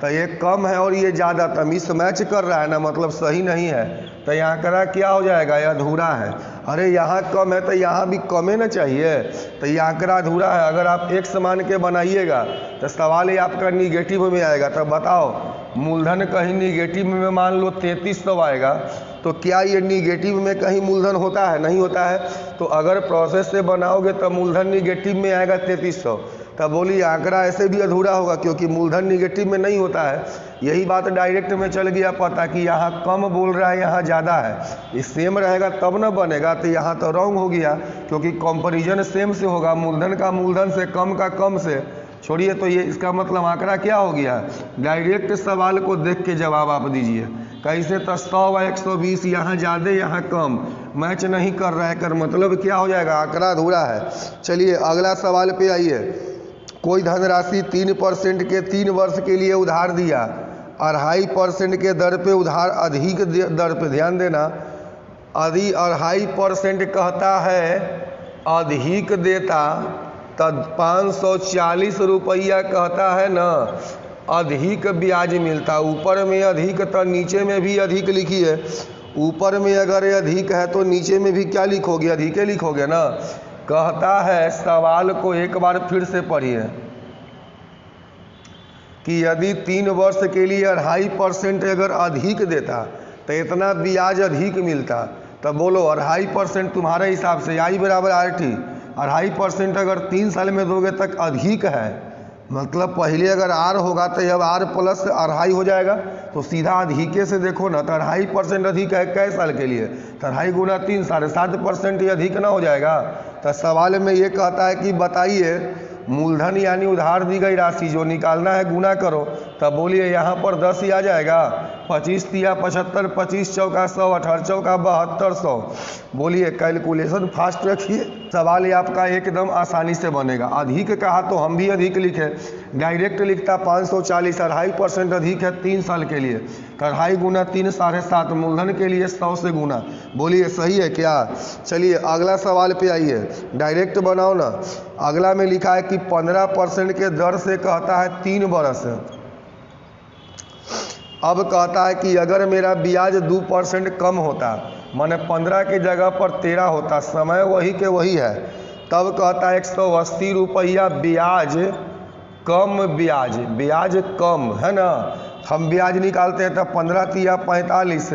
[SPEAKER 1] तो ये कम है और ये ज़्यादा, तो मिस मैच कर रहा है ना, मतलब सही नहीं है। तो यहाँ कह रहा क्या हो जाएगा? ये अधूरा है। अरे यहाँ कम है तो यहाँ भी कम ही ना चाहिए, तो ये आंकड़ा अधूरा है। अगर आप एक समान के बनाइएगा तो सवाल ही आपका निगेटिव में आएगा। तो बताओ मूलधन कहीं निगेटिव में मान लो 3300 आएगा, तो क्या ये निगेटिव में कहीं मूलधन होता है? नहीं होता है। तो अगर प्रोसेस से बनाओगे तो मूलधन निगेटिव में आएगा 3300। तब बोलिए आंकड़ा ऐसे भी अधूरा होगा क्योंकि मूलधन निगेटिव में नहीं होता है। यही बात डायरेक्ट में चल गया पता कि यहाँ कम बोल रहा है, यहाँ ज़्यादा है। ये सेम रहेगा तब ना बनेगा, तो यहाँ तो रॉन्ग हो गया क्योंकि कंपैरिजन सेम से होगा, मूलधन का मूलधन से, कम का कम से। छोड़िए, तो ये इसका मतलब आंकड़ा क्या हो गया? डायरेक्ट सवाल को देख के जवाब आप दीजिए। कैसे? तो 100 व 120, यहाँ ज़्यादा यहाँ कम, मैच नहीं कर रहा है, कर मतलब क्या हो जाएगा? आंकड़ा अधूरा है। चलिए अगला सवाल पे आइए। कोई धनराशि 3% के 3 वर्ष के लिए उधार दिया, 2.5% के दर पे उधार अधिक दर पे। ध्यान देना, 2.5% कहता है अधिक देता, तब 540 रुपया कहता है ना अधिक ब्याज मिलता। ऊपर में अधिक तो नीचे में भी अधिक लिखिए। ऊपर में अगर अधिक है तो नीचे में भी क्या लिखोगे? अधिक लिखोगे ना। कहता है सवाल को एक बार फिर से पढ़िए कि यदि 3 वर्ष के लिए 2.5% अगर अधिक देता तो इतना ब्याज अधिक मिलता। तब बोलो 2.5% तुम्हारे हिसाब से I बराबर RT, 2.5% अगर 3 साल में दोगे तक अधिक है, मतलब पहले अगर R होगा तो अब R प्लस 2.5 हो जाएगा। तो सीधा अधिके से देखो ना, तो 2.5% अधिक है कै साल के लिए? तो 2.5 गुना 3, 7.5% ही अधिक ना हो जाएगा। तो सवाल में ये कहता है कि बताइए मूलधन यानी उधार दी गई राशि जो निकालना है गुना करो। तब बोलिए यहाँ पर 10 ही आ जाएगा। 25 तिया 75, 25 चौका 100, 18 चौका 7200। बोलिए कैलकुलेशन फास्ट रखिए, सवाल ये आपका एकदम आसानी से बनेगा। अधिक कहा तो हम भी अधिक लिखे, डायरेक्ट लिखता 540, 2.5% अधिक है 3 साल के लिए। 2.5 गुना 3, 7.5, मूलधन के लिए 100 से गुना। बोलिए सही है क्या? चलिए अगला सवाल पे आइए, डायरेक्ट बनाओ ना। अगला में लिखा है कि 15% के दर से कहता है 3 बरस। अब कहता है कि अगर मेरा ब्याज 2% कम होता, माने 15 की जगह पर 13 होता, समय वही के वही है, तब कहता है 180 रुपया ब्याज कम, ब्याज कम है ना। हम ब्याज निकालते हैं तब 15 तिया 45,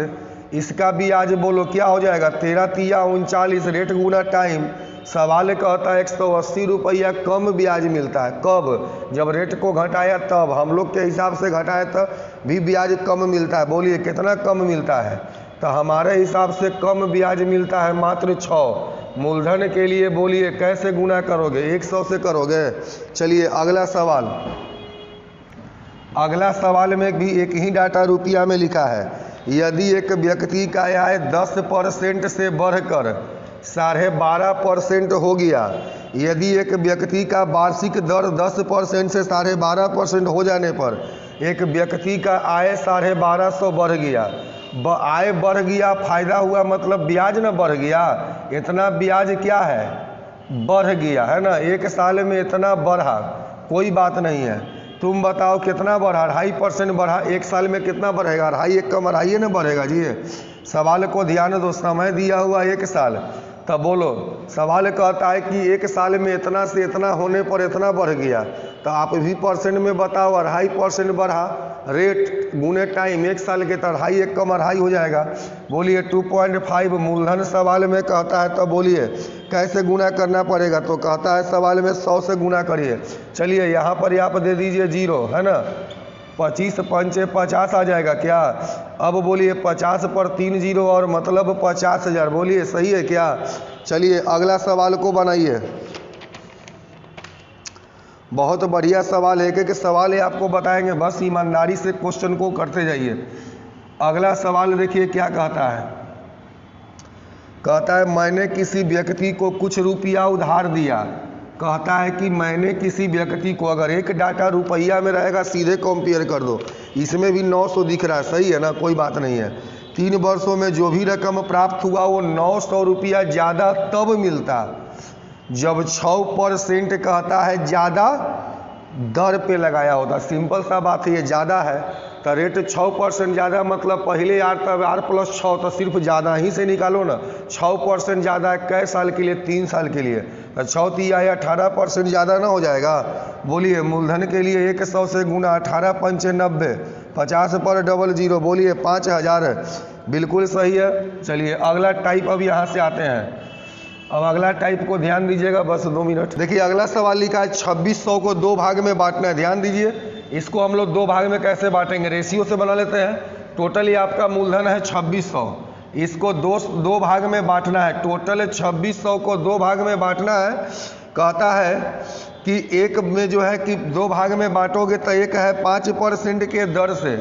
[SPEAKER 1] इसका ब्याज बोलो क्या हो जाएगा 13 तिया 39, रेट गुना टाइम। सवाल कहता है 180 रुपया कम ब्याज मिलता है। कब? जब रेट को घटाया तब, हम लोग के हिसाब से घटाया तब भी ब्याज कम मिलता है। बोलिए कितना कम मिलता है? तो हमारे हिसाब से कम ब्याज मिलता है मात्र 6। मूलधन के लिए बोलिए कैसे गुना करोगे? 100 से करोगे। चलिए अगला सवाल। अगला सवाल में भी एक ही डाटा रुपया में लिखा है। यदि एक व्यक्ति का आय 10% से बढ़कर 12.5% हो गया, यदि एक व्यक्ति का वार्षिक दर 10% से 12.5% हो जाने पर एक व्यक्ति का आय 1250 बढ़ गया, आय बढ़ गया, फायदा हुआ, मतलब ब्याज ना बढ़ गया। इतना ब्याज क्या है? बढ़ गया है ना। एक साल में इतना बढ़ा, कोई बात नहीं है। तुम बताओ कितना बढ़ा? 2.5% बढ़ा। एक साल में कितना बढ़ेगा? 2.5 एक कम 2.5 ना बढ़ेगा जी। सवाल को ध्यान दो, समय दिया हुआ 1 साल। तब बोलो, सवाल कहता है कि 1 साल में इतना से इतना होने पर इतना बढ़ गया, तो आप भी परसेंट में बताओ। 2.5% बढ़ा, रेट गुने टाइम, 1 साल के तो 2.5 एक कम 2.5 हो जाएगा। बोलिए 2.5 मूलधन सवाल में कहता है। तो बोलिए कैसे गुना करना पड़ेगा? तो कहता है सवाल में 100 से गुना करिए। चलिए यहाँ पर आप दे दीजिए 0, है ना। 25 पंचे 50 आ जाएगा क्या? अब बोलिए 50 पर 3 0 और मतलब 50,000। बोलिए सही है क्या? चलिए अगला सवाल को बनाइए। बहुत बढ़िया सवाल है, एक सवाल है आपको बताएंगे, बस ईमानदारी से क्वेश्चन को करते जाइए। अगला सवाल देखिए क्या कहता है। कहता है मैंने किसी व्यक्ति को कुछ रुपया उधार दिया। कहता है कि मैंने किसी व्यक्ति को, अगर एक डाटा रुपया में रहेगा सीधे कंपेयर कर दो, इसमें भी 900 दिख रहा है, सही है ना, कोई बात नहीं है। 3 वर्षों में जो भी रकम प्राप्त हुआ वो 900 रुपया ज़्यादा तब मिलता जब 6% कहता है ज़्यादा दर पे लगाया होता। सिंपल सा बात है, ये ज़्यादा है तो रेट 6% ज़्यादा, मतलब पहले R तब R + 6 तो सिर्फ ज़्यादा ही से निकालो ना। 6% ज़्यादा है कै साल के लिए? 3 साल के लिए। तो 6 तिया 18% ज़्यादा ना हो जाएगा? बोलिए मूलधन के लिए 100 से गुना 18 पंचे 90, 50 पर 00, बोलिए 5000। बिल्कुल सही है। चलिए अगला टाइप अब यहाँ से आते हैं। अब अगला टाइप को ध्यान दीजिएगा, बस 2 मिनट। देखिए अगला सवाल लिखा है 2600 को 2 भाग में बांटना है। ध्यान दीजिए, इसको हम लोग 2 भाग में कैसे बांटेंगे? रेशियो से बना लेते हैं। टोटल ये आपका मूलधन है 2600, इसको 2 भाग में बांटना है। टोटल 2600 को 2 भाग में बांटना है। कहता है कि एक में जो है कि 2 भाग में बांटोगे तो एक है 5% के दर से।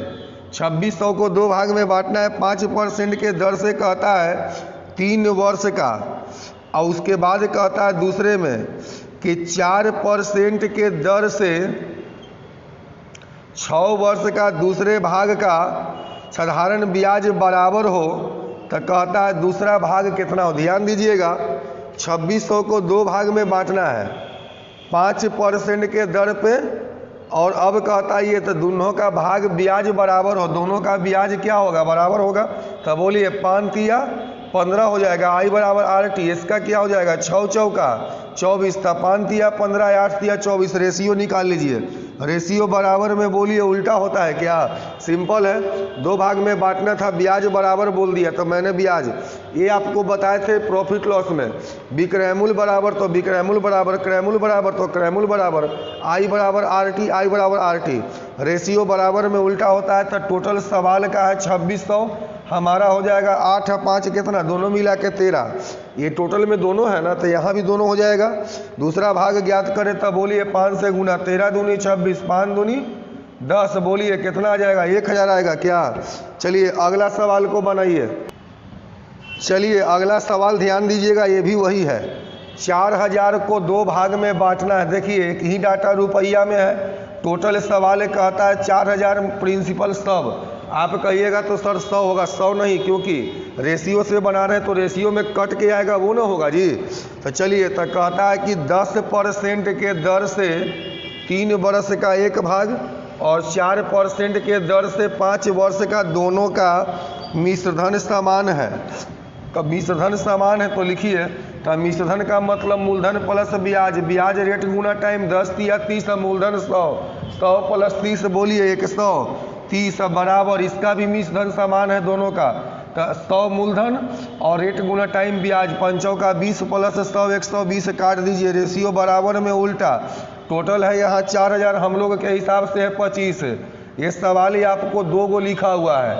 [SPEAKER 1] 2600 को 2 भाग में बांटना है 5% के दर से, कहता है 3 वर्ष का। और उसके बाद कहता है दूसरे में कि 4% के दर से 6 वर्ष का दूसरे भाग का साधारण ब्याज बराबर हो, तो कहता है दूसरा भाग कितना हो। ध्यान दीजिएगा, 2600 को 2 भाग में बांटना है 5% के दर पे, और अब कहता है ये तो दोनों का भाग ब्याज बराबर हो। दोनों का ब्याज क्या होगा? बराबर होगा। तो बोलिए 5 तिया 15 हो जाएगा, I बराबर RT। इसका क्या हो जाएगा? 6 चौका 24 था, 5 तिया 15, 8 तिया 24। रेशियो निकाल लीजिए। रेशियो बराबर में बोलिए उल्टा होता है क्या? सिंपल है, 2 भाग में बांटना था, ब्याज बराबर बोल दिया तो मैंने ब्याज, ये आपको बताए थे प्रॉफिट लॉस में। विक्रयमूल्य बराबर तो विक्रयमूल्य बराबर, क्रयमूल्य बराबर तो क्रयमूल्य बराबर, I बराबर RT, I बराबर RT। रेशियो बराबर में उल्टा होता है। तो टोटल सवाल का है 2600, हमारा हो जाएगा 8 और 5 कितना? दोनों मिला के 13। ये टोटल में दोनों है ना, तो यहाँ भी दोनों हो जाएगा। दूसरा भाग ज्ञात करें तब बोलिए 5 से गुना, 13 दूनी 26, 5 दूनी 10। बोलिए कितना आ जाएगा? 1000 आएगा क्या? चलिए अगला सवाल को बनाइए। चलिए अगला सवाल ध्यान दीजिएगा, ये भी वही है। 4000 को 2 भाग में बांटना है। देखिए एक ही डाटा रुपया में है। टोटल सवाल कहता है 4000 प्रिंसिपल सब। आप कहिएगा तो सर 100 होगा, 100 नहीं, क्योंकि रेशियो से बना रहे हैं तो रेशियो में कट के आएगा, वो ना होगा जी। तो चलिए, तो कहता है कि 10% के दर से 3 वर्ष का एक भाग और 4% के दर से 5 वर्ष का, दोनों का मिश्रधन समान है। तो मिश्रधन समान है तो लिखिए, तो मिश्रधन का मतलब मूलधन प्लस ब्याज, ब्याज रेट गुना टाइम, 10 तिया 30, मूलधन 100, 100 + 30 बोलिए 100। 30 बराबर इसका भी मिश्र धन समान है दोनों का। तो 100 मूलधन और रेट गुना टाइम ब्याज, 5 का 20 प्लस 100 120 काट दीजिए, रेशियो बराबर में उल्टा। टोटल है यहाँ 4000, हम लोग के हिसाब से है 25। ये सवाल ही आपको 2 गो लिखा हुआ है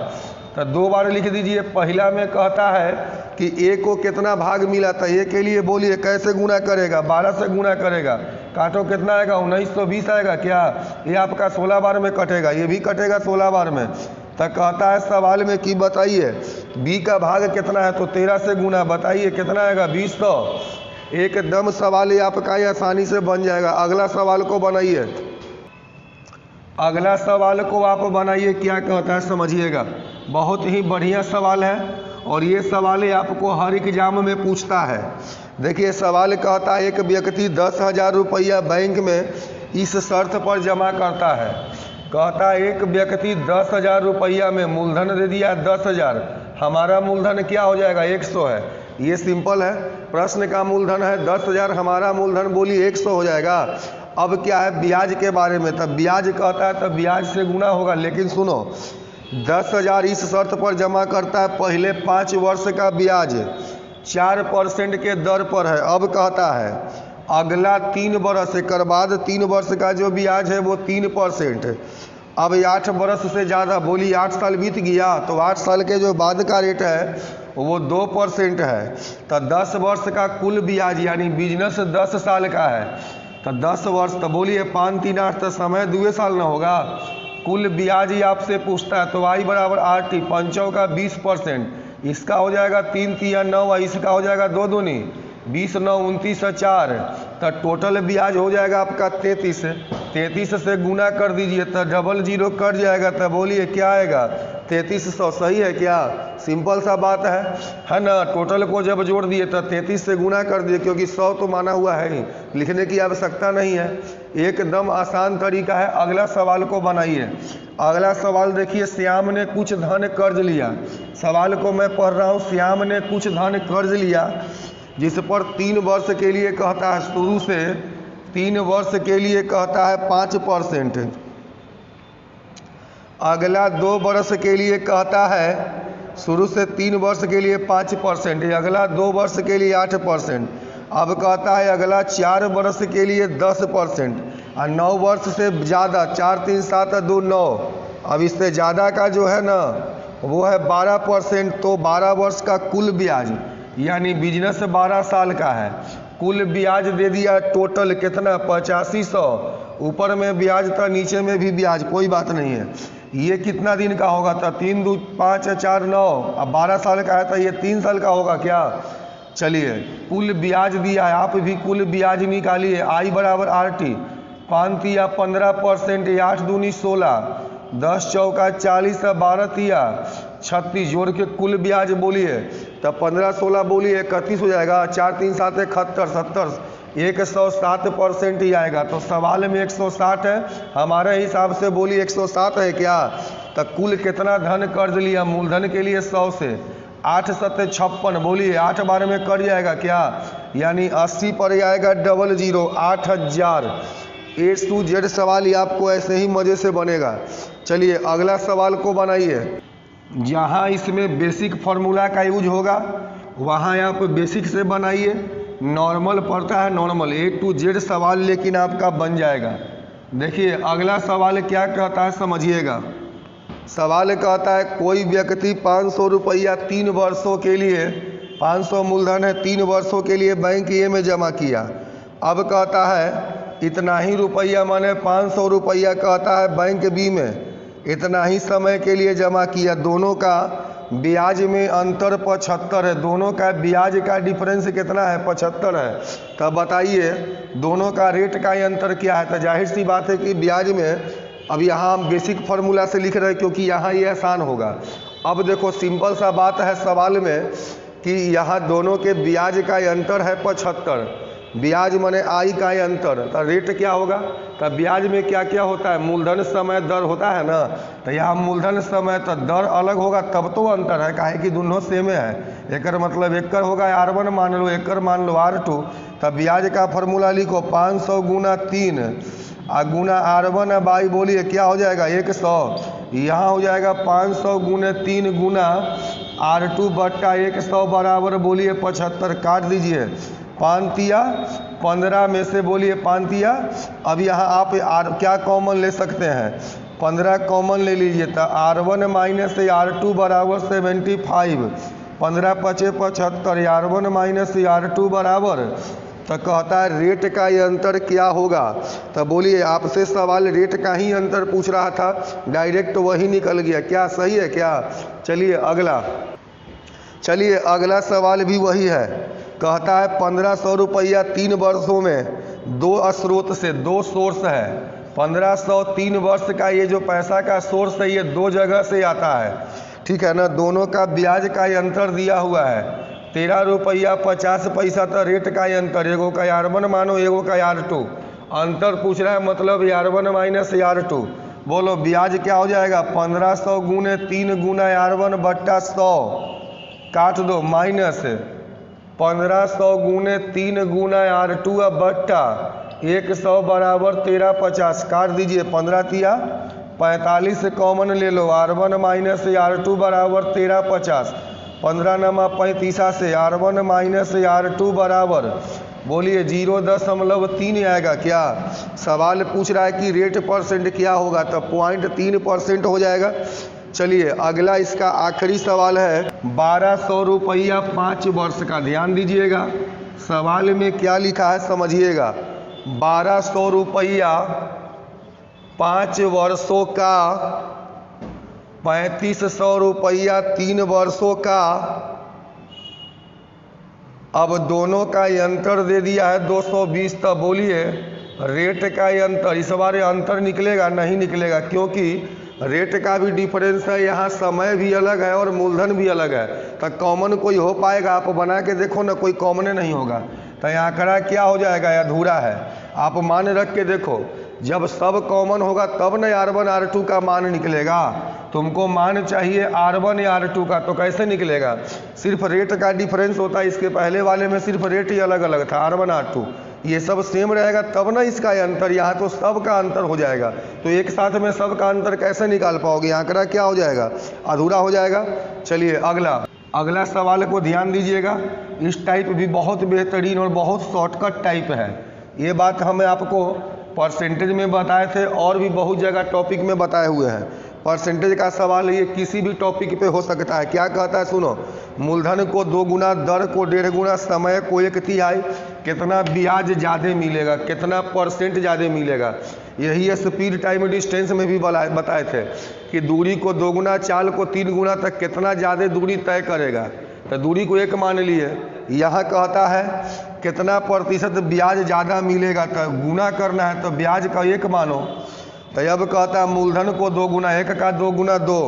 [SPEAKER 1] तो 2 बार लिख दीजिए। पहला में कहता है कि ए को कितना भाग मिला था, ए के लिए बोलिए कैसे गुना करेगा, 12 से गुना करेगा। काटो कितना आएगा, 1920 आएगा क्या, ये आपका 16 बार में कटेगा, ये भी कटेगा 16 बार में। तो कहता है सवाल में कि बताइए बी का भाग कितना है, तो 13 से गुना, बताइए कितना आएगा 20। एकदम सवाल ये आपका ही आसानी से बन जाएगा। अगला सवाल को बनाइए, अगला सवाल को आप बनाइए, क्या कहता है समझिएगा। बहुत ही बढ़िया सवाल है और ये सवाल आपको हर एग्जाम में पूछता है। देखिए सवाल कहता है एक व्यक्ति 10,000 रुपया बैंक में इस शर्त पर जमा करता है। कहता है एक व्यक्ति 10,000 रुपया में मूलधन दे दिया 10,000, हमारा मूलधन क्या हो जाएगा 100 है। ये सिंपल है, प्रश्न का मूलधन है 10,000, हमारा मूलधन बोली 100 हो जाएगा। अब क्या है ब्याज के बारे में, तब ब्याज कहता है तब ब्याज से गुना होगा। लेकिन सुनो 10,000 इस शर्त पर जमा करता है, पहले 5 वर्ष का ब्याज 4% के दर पर है। अब कहता है अगला 3 वर्ष, एक बाद 3 वर्ष का जो ब्याज है वो 3%। अब 8 वर्ष से ज़्यादा बोली 8 साल बीत गया तो 8 साल के जो बाद का रेट है वो 2% है। तो 10 वर्ष का कुल ब्याज यानी बिजनेस 10 साल का है तो 10 वर्ष, तो बोलिए 5 3 8 तो समय 2 साल ना होगा। कुल ब्याज ही आपसे पूछता है तो y बराबर RT, 5 का 20%, इसका हो जाएगा 3 3 9, इसका हो जाएगा 2 दूनी 20 9 29 4, तो टोटल ब्याज हो जाएगा आपका 33। 33 से गुना कर दीजिए तो 00 कट जाएगा, तो बोलिए क्या आएगा 3300। सही है क्या, सिंपल सा बात है ना। टोटल को जब जोड़ दिए तो 33 से गुना कर दिए, क्योंकि 100 तो माना हुआ है ही, लिखने की आवश्यकता नहीं है, एकदम आसान तरीका है। अगला सवाल को बनाइए। अगला सवाल देखिए, श्याम ने कुछ धन कर्ज लिया। सवाल को मैं पढ़ रहा हूँ, श्याम ने कुछ धन कर्ज लिया जिस पर 3 वर्ष के लिए कहता है, शुरू से 3 वर्ष के लिए कहता है 5%, अगला 2 वर्ष के लिए कहता है शुरू से 3 वर्ष के लिए 5%, अगला 2 वर्ष के लिए 8%, अब कहता है अगला 4 वर्ष के लिए 10% और 9 वर्ष से ज़्यादा 4 3 7 2 9, अब इससे ज़्यादा का जो है ना वो है 12%। तो 12 वर्ष का कुल ब्याज यानी बिजनेस 12 साल का है, कुल ब्याज दे दिया टोटल कितना 8500, ऊपर में ब्याज था नीचे में भी ब्याज, कोई बात नहीं है। ये कितना दिन का होगा, तो 3 2 5 4 9, अब 12 साल का है तो ये 3 साल का होगा क्या। चलिए कुल ब्याज दिया है, आप भी कुल ब्याज निकालिए। I बराबर RT, 5 या 15%, 8 दूनी 16, 10 चौका 40, 12 तिया 36, जोड़ के कुल ब्याज बोलिए तो 15 16 बोलिए 31 हो जाएगा, 4 3 7 71 70, 107% ही आएगा। तो सवाल में 160 है, हमारे हिसाब से बोलिए 107 है क्या। तो कुल कितना धन कर्ज लिया, मूलधन के लिए 100 से 8 7 56, बोलिए 8 बार में कट जाएगा क्या, यानी 80 पर आएगा 00, 8000। A to Z सवाल ही आपको ऐसे ही मज़े से बनेगा। चलिए अगला सवाल को बनाइए। जहाँ इसमें बेसिक फार्मूला का यूज होगा वहाँ आप बेसिक से बनाइए, नॉर्मल पड़ता है नॉर्मल, A to Z सवाल लेकिन आपका बन जाएगा। देखिए अगला सवाल क्या कहता है समझिएगा। सवाल कहता है कोई व्यक्ति 500 रुपया 3 वर्षों के लिए, 500 मूलधन है, 3 वर्षों के लिए बैंक ए में जमा किया। अब कहता है इतना ही रुपया माने 500 रुपया कहता है बैंक बी में इतना ही समय के लिए जमा किया। दोनों का ब्याज में अंतर 75 है, दोनों का ब्याज का डिफरेंस कितना है 75 है। तब बताइए दोनों का रेट का ही अंतर क्या है। तो जाहिर सी बात है कि ब्याज में, अब यहाँ हम बेसिक फार्मूला से लिख रहे हैं क्योंकि यहाँ ये आसान होगा। अब देखो सिंपल सा बात है सवाल में कि यहाँ दोनों के ब्याज का अंतर है 75, ब्याज माने आई का अंतर, तो रेट क्या होगा। तो ब्याज में क्या क्या होता है, मूलधन समय दर होता है ना, तो यहाँ मूलधन समय तो दर अलग होगा तब तो अंतर है, काहे कि दोनों सेम है। एक मतलब एकड़ होगा R1 मान लो, एकड़ मान लो R2। तब ब्याज का फार्मूला लिखो 500 गुना 3 गुना R1 बाई बोलिए क्या हो जाएगा 100, यहाँ हो जाएगा 500 गुने 3 गुना R2 बट्टा 100 बराबर बोलिए 75। काट दीजिए। 5 तिया 15 में से बोलिए 5 तिया। अब यहाँ आप क्या कॉमन ले सकते हैं? 15 कॉमन ले लीजिए तो R1 माइनस R2 बराबर 75। 15 पचे 75, R1 माइनस R2 बराबर, तो कहता है रेट का ये अंतर क्या होगा? तो बोलिए आपसे सवाल रेट का ही अंतर पूछ रहा था, डायरेक्ट वही निकल गया। क्या सही है क्या? चलिए अगला सवाल भी वही है। कहता है 1500 रुपया 3 वर्षों में 2 स्रोत से 2 सोर्स है। 1500 3 वर्ष का ये जो पैसा का सोर्स है ये 2 जगह से आता है, ठीक है ना। दोनों का ब्याज का अंतर दिया हुआ है 13 रुपया 50 पैसा। तो रेट का अंतर, एगो का R1 मानो एगो का R2, अंतर पूछ रहा है, मतलब R1 माइनस R2। बोलो ब्याज क्या हो जाएगा? 1500 गुने 3 गुना R1 बट्टा 100, काट दो, माइनस 1500 गुने 3 गुना R2 बट्टा 100 बराबर 1350। काट दीजिए। 15 तिया 45 कॉमन ले लो, R1 माइनस R2 बराबर 1350। 15 नमा 35 से R1 माइनस R2 बराबर बोलिए 0.3 आएगा। क्या सवाल पूछ रहा है कि रेट परसेंट क्या होगा? तो 0.3% हो जाएगा। चलिए अगला इसका आखिरी सवाल है 1200 रुपया 5 वर्ष का। ध्यान दीजिएगा सवाल में क्या लिखा है समझिएगा। 1200 रुपया 5 वर्षों का, 3500 रुपया 3 वर्षों का। अब दोनों का अंतर दे दिया है 220। तो बोलिए रेट का अंतर, इस बार अंतर निकलेगा? नहीं निकलेगा, क्योंकि रेट का भी डिफरेंस है, यहाँ समय भी अलग है और मूलधन भी अलग है। तो कॉमन कोई हो पाएगा? आप बना के देखो ना, कोई कॉमन नहीं होगा। तो यहाँ आंकड़ा क्या हो जाएगा? अधूरा है। आप मान रख के देखो, जब सब कॉमन होगा तब न R1 R2 का मान निकलेगा। तुमको मान चाहिए R1 या R2 का, तो कैसे निकलेगा? सिर्फ रेट का डिफरेंस होता है। इसके पहले वाले में सिर्फ रेट ही अलग अलग था, R1 R2। ये सब सेम रहेगा तब ना इसका अंतर। यहाँ तो सब का अंतर हो जाएगा, तो एक साथ में सब का अंतर कैसे निकाल पाओगे? आंकड़ा क्या हो जाएगा? अधूरा हो जाएगा। चलिए अगला सवाल को ध्यान दीजिएगा। इस टाइप भी बहुत बेहतरीन और बहुत शॉर्टकट टाइप है। ये बात हमें आपको परसेंटेज में बताए थे और भी बहुत जगह टॉपिक में बताए हुए हैं। परसेंटेज का सवाल ये किसी भी टॉपिक पे हो सकता है। क्या कहता है सुनो, मूलधन को 2 गुना, दर को 1.5 गुना, समय को 1/3, कितना ब्याज ज़्यादा मिलेगा, कितना परसेंट ज़्यादा मिलेगा। यही स्पीड टाइम डिस्टेंस में भी बताए थे कि दूरी को 2 गुना, चाल को 3 गुना तक कितना ज़्यादा दूरी तय करेगा। तो दूरी को 1 मान लिए। यहाँ कहता है कितना प्रतिशत ब्याज ज़्यादा मिलेगा, तो गुना करना है तो ब्याज का 1 मानो। तो अब कहता है मूलधन को 2 गुना, 1 का 2 गुना 2,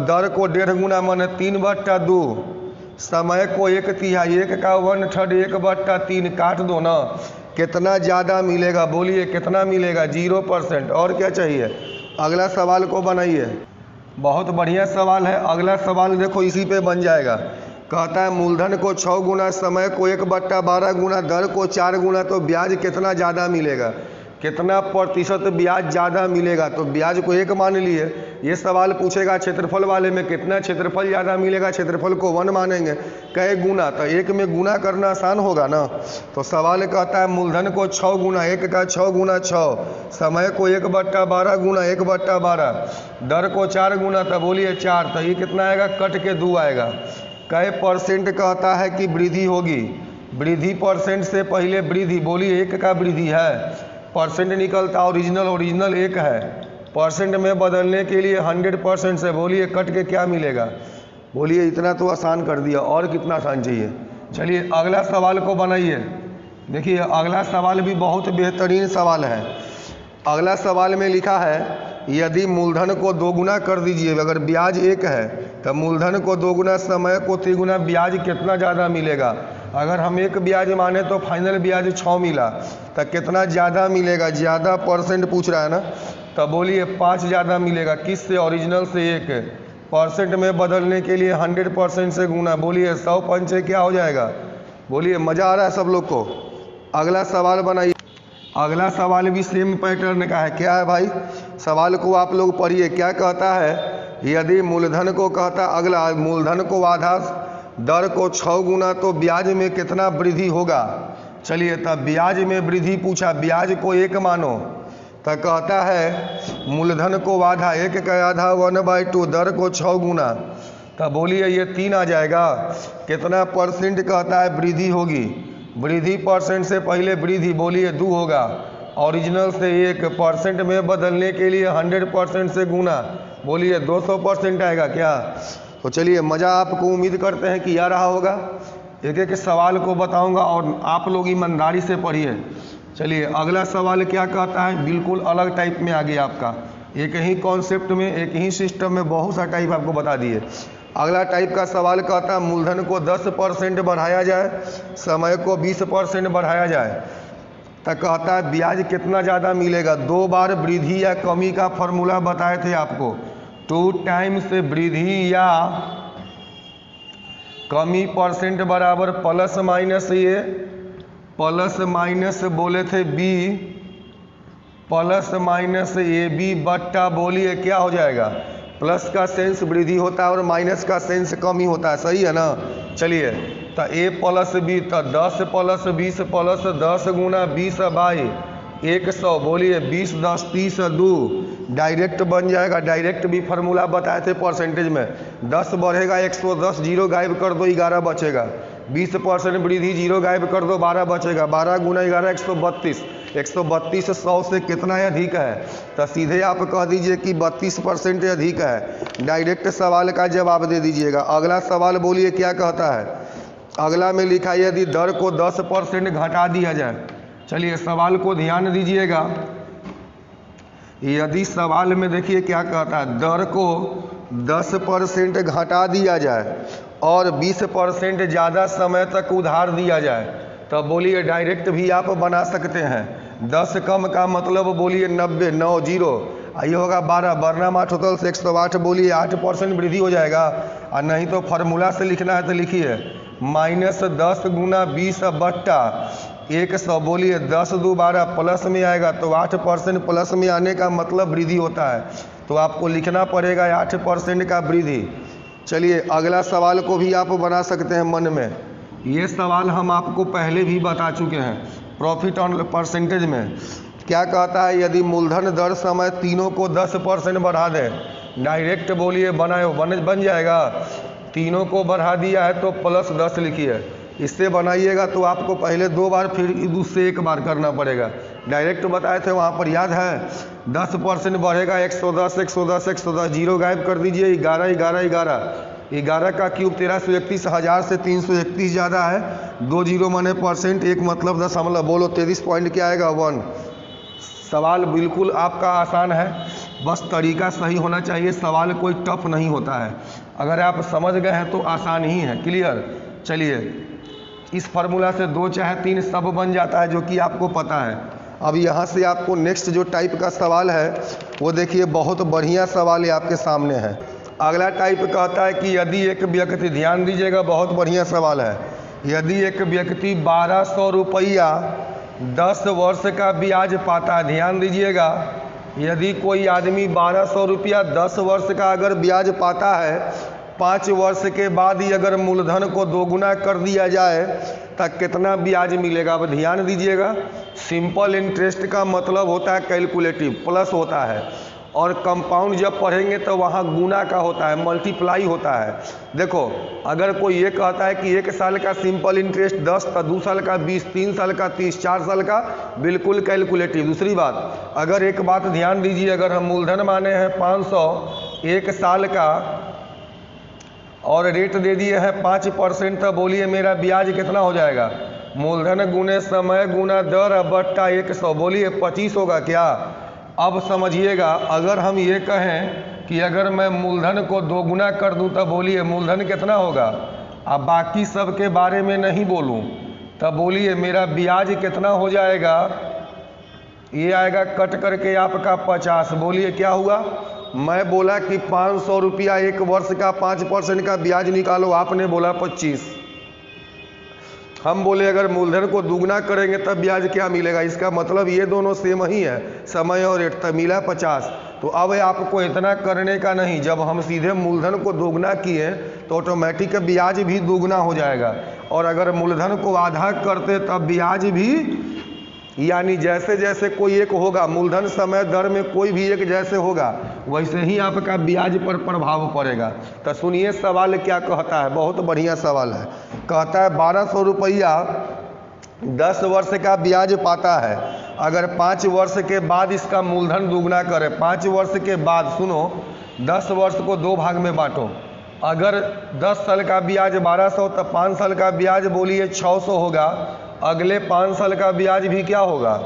[SPEAKER 1] दर को 1.5 गुना माने 3/2, समय को 1/3, 1 का 1/3, 1/3, काट दो ना। कितना ज़्यादा मिलेगा? बोलिए कितना मिलेगा? 0%। और क्या चाहिए? अगला सवाल को बनाइए। बहुत बढ़िया सवाल है। अगला सवाल देखो इसी पे बन जाएगा। कहता है मूलधन को 6 गुना, समय को 1/12 गुना, दर को 4 गुना, तो ब्याज कितना ज़्यादा मिलेगा? कितना प्रतिशत ब्याज ज़्यादा मिलेगा? तो ब्याज को 1 मान लिए। ये सवाल पूछेगा क्षेत्रफल वाले में कितना क्षेत्रफल ज़्यादा मिलेगा, क्षेत्रफल को 1 मानेंगे। कै गुना? तो 1 में गुना करना आसान होगा ना। तो सवाल कहता है मूलधन को 6 गुना, 1 का 6 गुना 6, समय को 1/12 गुना 1/12, दर को 4 गुना, तो बोलिए 4। तो ये कितना आएगा? कट के 2 आएगा। कै परसेंट कहता है कि वृद्धि होगी? वृद्धि परसेंट से पहले वृद्धि, बोलिए 1 का वृद्धि है। परसेंट निकलता ओरिजिनल 1 है। परसेंट में बदलने के लिए 100% से बोलिए कट के क्या मिलेगा? बोलिए इतना तो आसान कर दिया, और कितना आसान चाहिए? चलिए अगला सवाल को बनाइए। देखिए अगला सवाल भी बहुत बेहतरीन सवाल है। अगला सवाल में लिखा है यदि मूलधन को 2 गुना कर दीजिए, अगर ब्याज 1 है तो मूलधन को 2 गुना, समय को 3 गुना, ब्याज कितना ज़्यादा मिलेगा? अगर हम 1 ब्याज माने तो फाइनल ब्याज 6 मिला, तो कितना ज़्यादा मिलेगा? ज़्यादा परसेंट पूछ रहा है ना। तो बोलिए 5 ज़्यादा मिलेगा। किस से? ओरिजिनल से 1। परसेंट में बदलने के लिए 100% से गुना, बोलिए 100 पंचे क्या हो जाएगा? बोलिए मज़ा आ रहा है सब लोग को? अगला सवाल बनाइए। अगला सवाल भी सेम पैटर्न का है। क्या है भाई? सवाल को आप लोग पढ़िए, क्या कहता है, यदि मूलधन को कहता, अगला मूलधन को आधा, दर को 6 गुना, तो ब्याज में कितना वृद्धि होगा। चलिए, तब ब्याज में वृद्धि पूछा, ब्याज को 1 मानो, तो कहता है मूलधन को आधा, 1 का आधा 1/2, दर को 6 गुना, तब बोलिए ये 3 आ जाएगा। कितना परसेंट कहता है वृद्धि होगी, वृद्धि परसेंट से पहले वृद्धि बोलिए 2 होगा, ओरिजिनल से 1% में बदलने के लिए 100% से गुना, बोलिए 200% आएगा क्या। तो चलिए, मज़ा आपको उम्मीद करते हैं कि आ रहा होगा। एक एक सवाल को बताऊंगा और आप लोग ईमानदारी से पढ़िए। चलिए, अगला सवाल क्या कहता है, बिल्कुल अलग टाइप में आ गया आपका, एक ही कॉन्सेप्ट में, एक ही सिस्टम में बहुत सा टाइप आपको बता दिए। अगला टाइप का सवाल कहता है मूलधन को 10% बढ़ाया जाए, समय को 20% बढ़ाया जाए, तो कहता है ब्याज कितना ज़्यादा मिलेगा। 2 बार वृद्धि या कमी का फॉर्मूला बताए थे आपको, 2 टाइम्स वृद्धि या कमी परसेंट बराबर प्लस माइनस, ये प्लस माइनस बोले थे B, plus minus A B बट्टा, बोलिए क्या हो जाएगा, प्लस का सेंस वृद्धि होता है और माइनस का सेंस कमी होता है, सही है ना। चलिए, तो ए प्लस बी, तो 10 प्लस 20 प्लस 10 गुना 20/100, बोलिए 20 10 30 2, डायरेक्ट बन जाएगा। डायरेक्ट भी फार्मूला बताए थे परसेंटेज में, 10 बढ़ेगा 110, जीरो गायब कर दो 11 बचेगा, 20% वृद्धि, जीरो गायब कर दो 12 बचेगा, 12 गुना 11 132, 132 100 से कितना अधिक है, तो सीधे आप कह दीजिए कि 32% अधिक है। डायरेक्ट सवाल का जवाब दे दीजिएगा। अगला सवाल बोलिए क्या कहता है, अगला में लिखा है यदि दर को 10% घटा दिया जाए। चलिए, सवाल को ध्यान दीजिएगा, यदि सवाल में देखिए क्या कहता है, दर को 10% घटा दिया जाए और 20% ज़्यादा समय तक उधार दिया जाए, तब बोलिए डायरेक्ट भी आप बना सकते हैं। 10 कम का मतलब बोलिए 90, 9 जीरो, आइए होगा 12, वर्णम 8 होता है 108, बोलिए 8% वृद्धि हो जाएगा। और नहीं तो फार्मूला से लिखना है तो लिखिए -10 गुना 20 बट्टा 100, बोलिए 10 2 12, प्लस में आएगा तो 8% प्लस में आने का मतलब वृद्धि होता है, तो आपको लिखना पड़ेगा 8% का वृद्धि। चलिए, अगला सवाल को भी आप बना सकते हैं मन में। ये सवाल हम आपको पहले भी बता चुके हैं प्रॉफिट ऑन परसेंटेज में। क्या कहता है, यदि मूलधन दर समय तीनों को 10% बढ़ा दें, डायरेक्ट बोलिए बनाए बन जाएगा, तीनों को बढ़ा दिया है तो +10 लिखिए, इससे बनाइएगा तो आपको पहले 2 बार फिर उससे 1 बार करना पड़ेगा। डायरेक्ट बताए थे वहाँ पर, याद है, 10% बढ़ेगा 110 110 110, जीरो गायब कर दीजिए, 11 11 11, 11 का क्यूब 1331, 1000 से 331 ज़्यादा है, 2 जीरो माने परसेंट, 1 मतलब दशमलव, बोलो 23 पॉइंट क्या आएगा 1। सवाल बिल्कुल आपका आसान है, बस तरीका सही होना चाहिए, सवाल कोई टफ नहीं होता है, अगर आप समझ गए हैं तो आसान ही है। क्लियर। चलिए, इस फार्मूला से 2 चाहे 3 सब बन जाता है, जो कि आपको पता है। अब यहाँ से आपको नेक्स्ट जो टाइप का सवाल है वो देखिए, बहुत बढ़िया सवाल है आपके सामने है। अगला टाइप कहता है कि यदि एक व्यक्ति, ध्यान दीजिएगा बहुत बढ़िया सवाल है, यदि एक व्यक्ति 1200 रुपया 10 वर्ष का ब्याज पाता है, ध्यान दीजिएगा, यदि कोई आदमी 1200 रुपया 10 वर्ष का अगर ब्याज पाता है, 5 वर्ष के बाद ही अगर मूलधन को 2 गुना कर दिया जाए तो कितना ब्याज मिलेगा। अब ध्यान दीजिएगा, सिंपल इंटरेस्ट का मतलब होता है कैलकुलेटिव, प्लस होता है, और कंपाउंड जब पढ़ेंगे तो वहाँ गुना का होता है, मल्टीप्लाई होता है। देखो, अगर कोई ये कहता है कि 1 साल का सिंपल इंटरेस्ट 10, तो 2 साल का 20, 3 साल का 30, 4 साल का बिल्कुल कैलकुलेटिव। दूसरी बात, अगर एक बात ध्यान दीजिए, अगर हम मूलधन माने हैं 500 1 साल का और रेट दे दिए हैं 5%, तो बोलिए मेरा ब्याज कितना हो जाएगा, मूलधन गुने समय गुना दर बट्टा 100, बोलिए 25 होगा क्या। अब समझिएगा, अगर हम ये कहें कि अगर मैं मूलधन को 2 गुना कर दूं, तब बोलिए मूलधन कितना होगा, अब बाकी सब के बारे में नहीं बोलूं, तब बोलिए मेरा ब्याज कितना हो जाएगा, ये आएगा कट करके आपका 50। बोलिए क्या हुआ, मैं बोला कि 500 रुपया 1 वर्ष का 5% का ब्याज निकालो, आपने बोला 25। हम बोले अगर मूलधन को दुगना करेंगे तब ब्याज क्या मिलेगा, इसका मतलब ये दोनों सेम ही है, समय और रेट, तब मिला 50। तो अब आपको इतना करने का नहीं, जब हम सीधे मूलधन को दोगुना किए तो ऑटोमेटिक ब्याज भी दोगुना हो जाएगा, और अगर मूलधन को आधा करते तब ब्याज भी, यानी जैसे जैसे कोई एक होगा मूलधन समय दर में कोई भी एक जैसे होगा वैसे ही आपका ब्याज पर प्रभाव पड़ेगा। तो सुनिए सवाल क्या कहता है, बहुत बढ़िया सवाल है। कहता है 1200 रुपया 10 वर्ष का ब्याज पाता है, अगर 5 वर्ष के बाद इसका मूलधन दुगना करे। 5 वर्ष के बाद, सुनो, 10 वर्ष को 2 भाग में बांटो। अगर 10 साल का ब्याज 1200 तो 5 साल का ब्याज बोलिए 600 होगा, अगले 5 साल का ब्याज भी क्या होगा।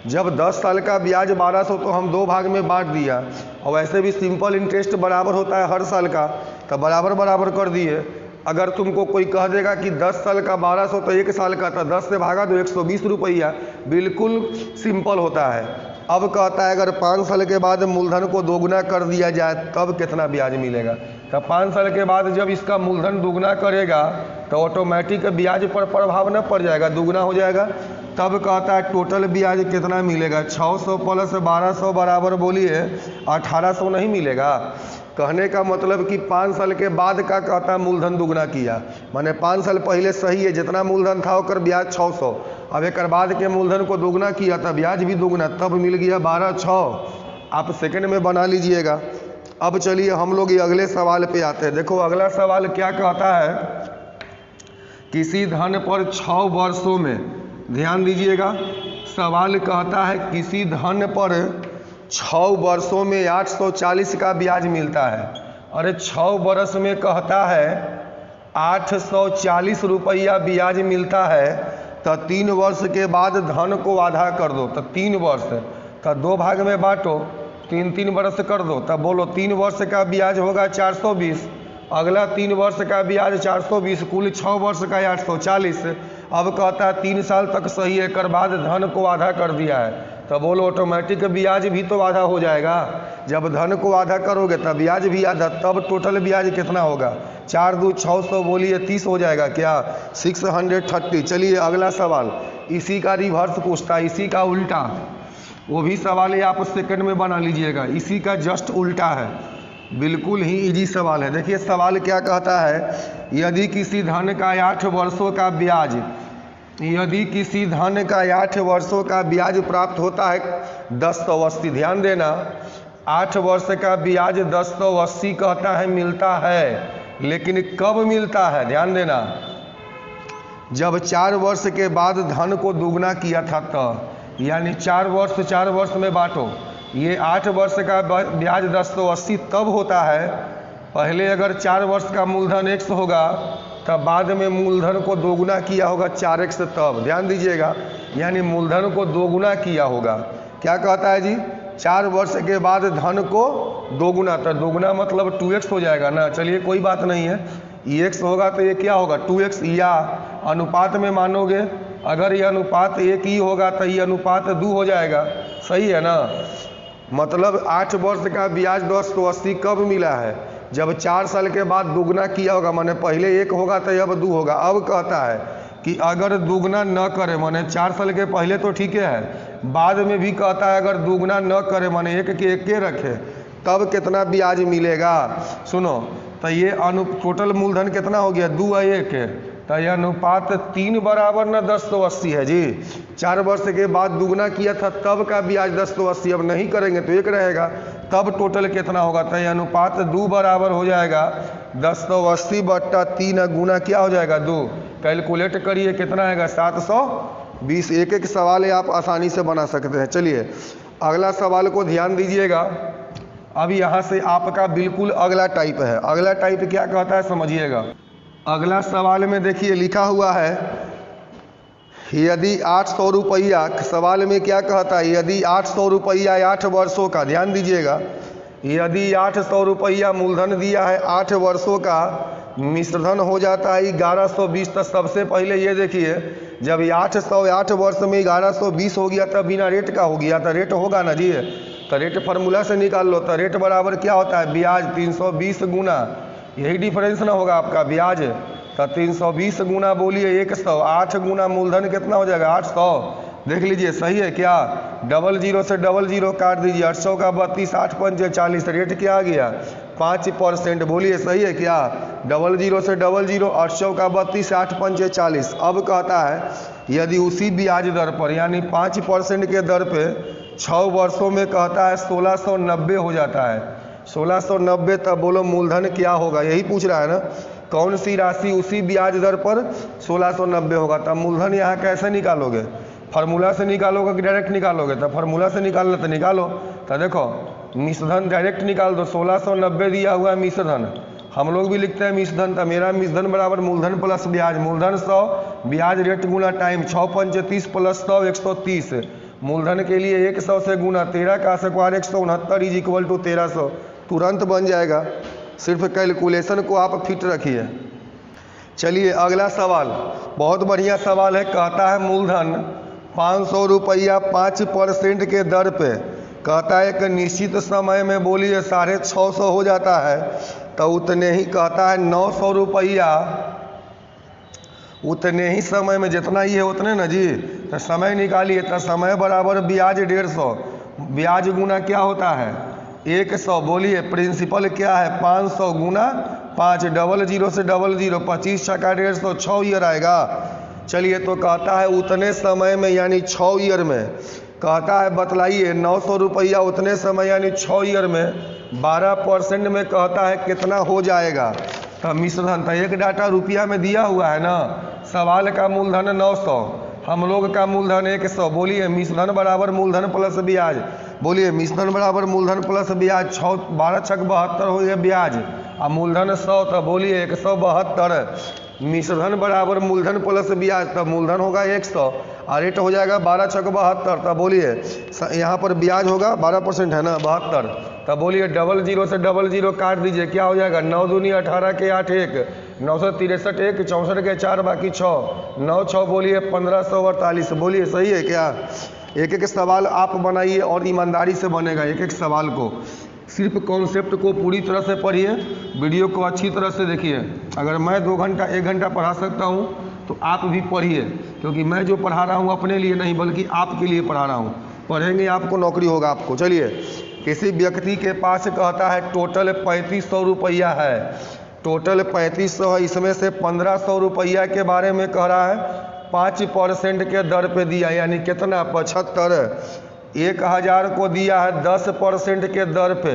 [SPEAKER 1] जब 10 साल का ब्याज 1200 तो हम 2 भाग में बांट दिया, और वैसे भी सिंपल इंटरेस्ट बराबर होता है हर साल का, तो बराबर बराबर कर दिए। अगर तुमको कोई कह देगा कि 10 साल का 1200 तो 1 साल का, तो 10 से भागा दो 120 रुपया, बिल्कुल सिंपल होता है। अब कहता है अगर 5 साल के बाद मूलधन को दोगुना कर दिया जाए तब कितना ब्याज मिलेगा। तो 5 साल के बाद जब इसका मूलधन दोगुना करेगा तो ऑटोमेटिक ब्याज पर प्रभाव न पड़ जाएगा, दोगुना हो जाएगा। तब कहता है टोटल ब्याज कितना मिलेगा। 600 प्लस 1200 बराबर बोलिए 1800 नहीं मिलेगा। कहने का मतलब कि 5 साल के बाद का कहता है मूलधन दुगना किया, माने 5 साल पहले सही है जितना मूलधन था होकर ब्याज 600, अब एक बाद के मूलधन को दोगुना किया था ब्याज भी दोगुना, तब मिल गया 12,600। आप सेकंड में बना लीजिएगा। अब चलिए हम लोग ये अगले सवाल पे आते हैं। देखो अगला सवाल क्या कहता है, किसी धन पर 6 वर्षों में, ध्यान दीजिएगा, सवाल कहता है किसी धन पर 6 वर्षों में 840 का ब्याज मिलता है। अरे 6 वर्ष में कहता है 840 रुपया ब्याज मिलता है, तो 3 वर्ष के बाद धन को आधा कर दो, तो 3 वर्ष, तो 2 भाग में बांटो, 3 वर्ष कर दो, तब बोलो 3 वर्ष का ब्याज होगा 420, अगला 3 वर्ष का ब्याज 420, कुल 6 वर्ष का 840। अब कहता है 3 साल तक सही है, कर बाद धन को आधा कर दिया है, तो बोलो ऑटोमेटिक ब्याज भी तो आधा हो जाएगा। जब धन को आधा करोगे तब ब्याज भी आधा, तब टोटल ब्याज कितना होगा। 4 दूनी 600 बोलिए 30 हो जाएगा क्या, 630। चलिए अगला सवाल इसी का रिवर्स पूछता है, इसी का उल्टा, वो भी सवाल है आप सेकंड में बना लीजिएगा, इसी का जस्ट उल्टा है, बिल्कुल ही इजी सवाल है। देखिए सवाल क्या कहता है, यदि किसी धन का 8 वर्षों का ब्याज, यदि किसी धन का 8 वर्षों का ब्याज प्राप्त होता है 1080, ध्यान देना 8 वर्ष का ब्याज 1080 कहता है मिलता है, लेकिन कब मिलता है, ध्यान देना, जब 4 वर्ष के बाद धन को दुगना किया था तब, यानी 4 वर्ष में बांटो। ये 8 वर्ष का ब्याज 1080 तब होता है, पहले अगर 4 वर्ष का मूलधन x होगा तब बाद में मूलधन को दोगुना किया होगा 4x, तब ध्यान दीजिएगा, यानी मूलधन को दोगुना किया होगा। क्या कहता है जी, 4 वर्ष के बाद धन को दोगुना, तो दोगुना मतलब 2x हो जाएगा ना। चलिए कोई बात नहीं है, ये x होगा तो ये क्या होगा 2x, या अनुपात में मानोगे, अगर ये अनुपात 1 ही होगा तो ये अनुपात 2 हो जाएगा, सही है ना। मतलब 8 वर्ष का ब्याज 1080 कब मिला है, जब 4 साल के बाद दुगना किया होगा, माने पहले 1 होगा तो अब 2 होगा। अब कहता है कि अगर दुगना न करे, माने 4 साल के पहले तो ठीक है, बाद में भी कहता है अगर दुगना न करे, माने 1 के 1 के रखे, तब कितना ब्याज मिलेगा। सुनो, तो ये टोटल मूलधन कितना हो गया 2 और 1, तो यह अनुपात 3 बराबर न 1080 है जी। 4 वर्ष के बाद दुगना किया था तब का ब्याज 1080, अब नहीं करेंगे तो 1 रहेगा, तब टोटल कितना होगा, तो यह अनुपात 2 बराबर हो जाएगा 1080 बट्टा 3 गुना क्या हो जाएगा 2, कैलकुलेट करिए कितना आएगा 720। एक सवाल है आप आसानी से बना सकते हैं। चलिए अगला सवाल को ध्यान दीजिएगा। अब यहाँ से आपका बिल्कुल अगला टाइप है। अगला टाइप क्या कहता है समझिएगा। अगला सवाल में देखिए लिखा हुआ है, यदि 800 रुपया, सवाल में क्या कहता है, यदि 800 रुपया 8 वर्षों का, ध्यान दीजिएगा, यदि 800 रुपया मूलधन दिया है 8 वर्षों का, मिश्रधन हो जाता है 1120। तो सबसे पहले ये देखिए, जब 808 वर्ष में 1120 हो गया तब बिना रेट का हो गया, तो रेट होगा ना जी, तो रेट फार्मूला से निकाल लो, तो रेट बराबर क्या होता है ब्याज 320 गुना, यही डिफरेंस ना होगा आपका ब्याज, तो 320 गुना बोलिए 100, 8 गुना मूलधन कितना हो जाएगा 800, देख लीजिए सही है क्या? 00 से 00 काट दीजिए, 800 का 32, 8 पंचे 40, रेट क्या आ गया? 5%। बोलिए सही है क्या? 00 से 00, 800 का 32, 8 पंचे 40। अब कहता है यदि उसी ब्याज दर पर यानी 5% के दर पे 6 वर्षों में कहता है 1690 हो जाता है। 1690, तब बोलो मूलधन क्या होगा? यही पूछ रहा है ना, कौन सी राशि उसी ब्याज दर पर 1690 होगा? तब मूलधन यहाँ कैसे निकालोगे? फार्मूला से निकालोगे कि डायरेक्ट निकालोगे? तब फार्मूला से निकालना तो निकालो। तो देखो मिश्रधन डायरेक्ट निकाल दो, 1690 दिया हुआ है मिश्रधन, हम लोग भी लिखते हैं मिश्रधन। तो मेरा मिश्रधन बराबर मूलधन प्लस ब्याज, मूलधन 100, ब्याज रेट गुना टाइम, 6 पंचे 30 प्लस 100 130। मूलधन के लिए 100 से गुना 13 का स्क्वायर 169 इज इक्वल टू 1300, तुरंत बन जाएगा। सिर्फ कैलकुलेशन को आप फिट रखिए। चलिए अगला सवाल, बहुत बढ़िया सवाल है। कहता है मूलधन 500 रुपया 5% के दर पे, कहता है एक निश्चित समय में बोलिए 650 हो जाता है, तो उतने ही कहता है 900 रुपया उतने ही समय में, जितना ही है उतने ना जी, तो समय निकालिए। तो समय बराबर ब्याज 150, ब्याज गुना क्या होता है 100। बोलिए प्रिंसिपल क्या है 500 गुना 5, 00 से 00, 25 छक्का 150, 6 ईयर आएगा। चलिए तो कहता है उतने समय में यानी 6 ईयर में, कहता है बतलाइए 900 रुपया उतने समय यानी 6 ईयर में 12% में कहता है कितना हो जाएगा? तो मिश्रधन तो एक डाटा रुपया में दिया हुआ है ना, सवाल का मूलधन 900, हम लोग का मूलधन 100। बोलिए मिश्रधन बराबर मूलधन प्लस ब्याज, बोलिए मिश्रधन बराबर मूलधन प्लस ब्याज, 6 12 छक 72 हो गया ब्याज, और मूलधन 100, तो बोलिए 172। मिश्रधन बराबर मूलधन प्लस ब्याज, तब मूलधन होगा 100 और रेट हो जाएगा 12 छक 72। तब बोलिए यहाँ पर ब्याज होगा 12% है ना 72। तब बोलिए 00 से 00 काट दीजिए, क्या हो जाएगा 9 दूनी 18 के 8 1, 963 1, 64 के 4 बाकी 6, 9 6 बोलिए 1548। बोलिए सही है क्या? एक एक सवाल आप बनाइए और ईमानदारी से बनेगा एक एक सवाल को। सिर्फ कॉन्सेप्ट को पूरी तरह से पढ़िए, वीडियो को अच्छी तरह से देखिए। अगर मैं 2 घंटा 1 घंटा पढ़ा सकता हूँ तो आप भी पढ़िए, क्योंकि मैं जो पढ़ा रहा हूँ अपने लिए नहीं बल्कि आपके लिए पढ़ा रहा हूँ। पढ़ेंगे आपको नौकरी होगा आपको। चलिए, किसी व्यक्ति के पास कहता है टोटल 3500 रुपया है, टोटल 3500 है, इसमें से 1500 रुपया के बारे में कह रहा है 5% के दर पे दिया, यानी कितना 75। 1000 को दिया है 10% के दर पे,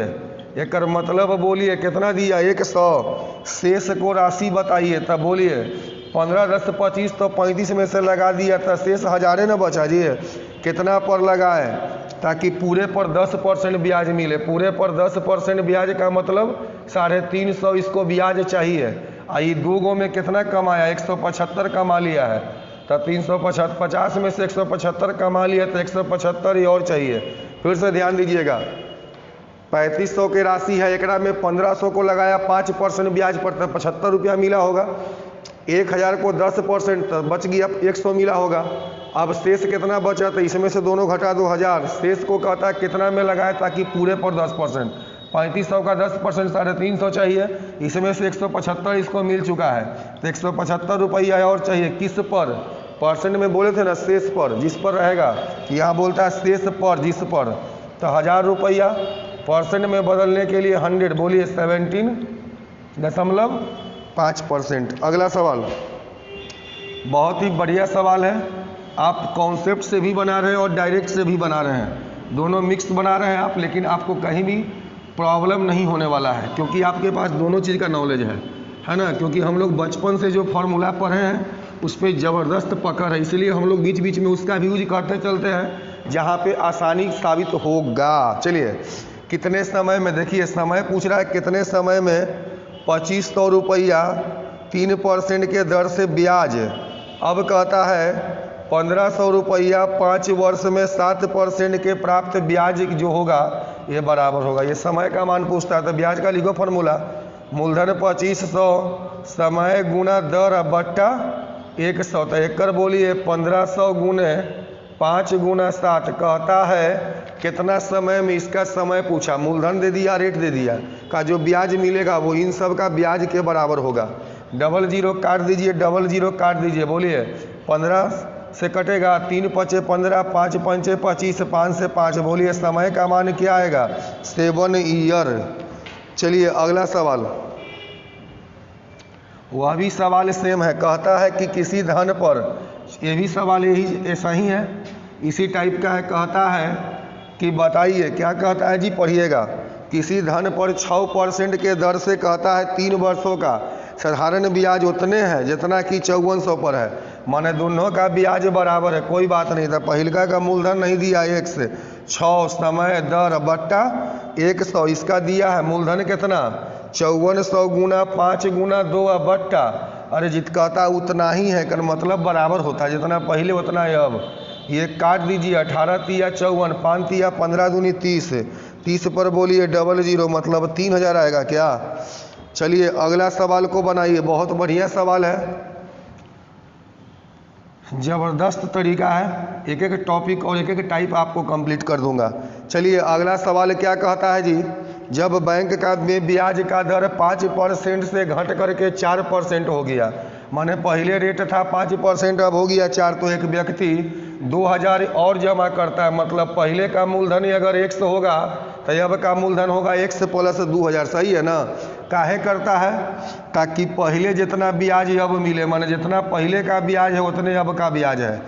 [SPEAKER 1] एक मतलब बोलिए कितना दिया 100। शेष को राशि बताइए, तब बोलिए 15 10 25, तो 35 में से लगा दिया तो शेष 1000 न बचा जी। कितना पर लगाए ताकि पूरे पर 10% ब्याज मिले, पूरे पर 10% ब्याज का मतलब 350 इसको ब्याज चाहिए। आई 2 गो में कितना कमाया 175 कमा लिया है, तो 350 में से 175 कमा लिया तो 175 ही और चाहिए। फिर से ध्यान दीजिएगा, 3500 की राशि है, एकरा में 1500 को लगाया 5% ब्याज पर, तो 75 रुपया मिला होगा। 1000 को 10% तो बच गया 100 मिला होगा। अब शेष कितना बचा, तो इसमें से दोनों घटा दो 1000, शेष को कहता है कितना में लगाए ताकि पूरे पर 10%। 3500 का 10% 350 चाहिए, इसमें से 175 इसको मिल चुका है, तो 175 रुपया और चाहिए। किस पर? परसेंट में बोले थे ना शेष पर, जिस पर रहेगा, यहाँ बोलता है शेष पर जिस पर, तो 1000 रुपया परसेंट में बदलने के लिए 100, बोलिए 17.5%। अगला सवाल बहुत ही बढ़िया सवाल है, आप कॉन्सेप्ट से भी बना रहे हैं और डायरेक्ट से भी बना रहे हैं, दोनों मिक्स बना रहे हैं आप, लेकिन आपको कहीं भी प्रॉब्लम नहीं होने वाला है क्योंकि आपके पास दोनों चीज़ का नॉलेज है ना। क्योंकि हम लोग बचपन से जो फार्मूला पढ़े हैं उस पर ज़बरदस्त पकड़ है, इसलिए हम लोग बीच बीच में उसका भी यूज करते चलते हैं जहाँ पे आसानी साबित होगा। चलिए, कितने समय में, देखिए समय पूछ रहा है कितने समय में 2500 रुपया 3% के दर से ब्याज। अब कहता है 1500 रुपया 5 वर्ष में 7% के प्राप्त ब्याज जो होगा ये बराबर होगा, ये समय का मान पूछता है। तो ब्याज का लिखो फार्मूला, मूलधन 2500 समय गुना दर बट्टा 100, तो एकड़ बोलिए 1500 गुने 5 गुना 7, कहता है कितना समय में, इसका समय पूछा, मूलधन दे दिया रेट दे दिया, का जो ब्याज मिलेगा वो इन सब का ब्याज के बराबर होगा। 00 काट दीजिए, 00 काट दीजिए, बोलिए 15 से कटेगा, 3 पचे 15, 5 पंचे 25, 5 से 5। बोलिए समय का मान क्या आएगा? 7 ईयर। चलिए अगला सवाल, वह भी सवाल सेम है। कहता है कि किसी धन पर, ये भी सवाल यही ऐसा ही है, इसी टाइप का है। कहता है कि बताइए, क्या कहता है जी, पढ़िएगा। किसी धन पर 6% के दर से कहता है 3 वर्षों का साधारण ब्याज उतने हैं जितना कि 5400 पर है। माने दोनों का ब्याज बराबर है, कोई बात नहीं था। पहिलका का मूलधन नहीं दिया 1 से 6, समय दर बट्टा 100, इसका दिया है मूलधन कितना 5400 गुना 5 गुना 2 बट्टा, अरे जित कहता उतना ही है, कर मतलब बराबर होता है, जितना पहले उतना है। अब ये काट दीजिए, 18 तिया 54, 5 तिया 15 दूनी 30, 30 पर बोलिए 00, मतलब 3000 आएगा क्या? चलिए अगला सवाल को बनाइए, बहुत बढ़िया सवाल है, ज़बरदस्त तरीका है। एक एक टॉपिक और एक एक टाइप आपको कंप्लीट कर दूंगा। चलिए अगला सवाल क्या कहता है जी, जब बैंक का में ब्याज का दर 5% से घट करके 4% हो गया, माने पहले रेट था 5%, अब हो गया 4, तो एक व्यक्ति 2000 और जमा करता है। मतलब पहले का मूलधन अगर 100 होगा तो अब का मूलधन होगा 100 प्लस 2000, सही है ना? काहे करता है? ताकि पहले जितना ब्याज अब मिले, माने जितना पहले का ब्याज है उतने अब का ब्याज है।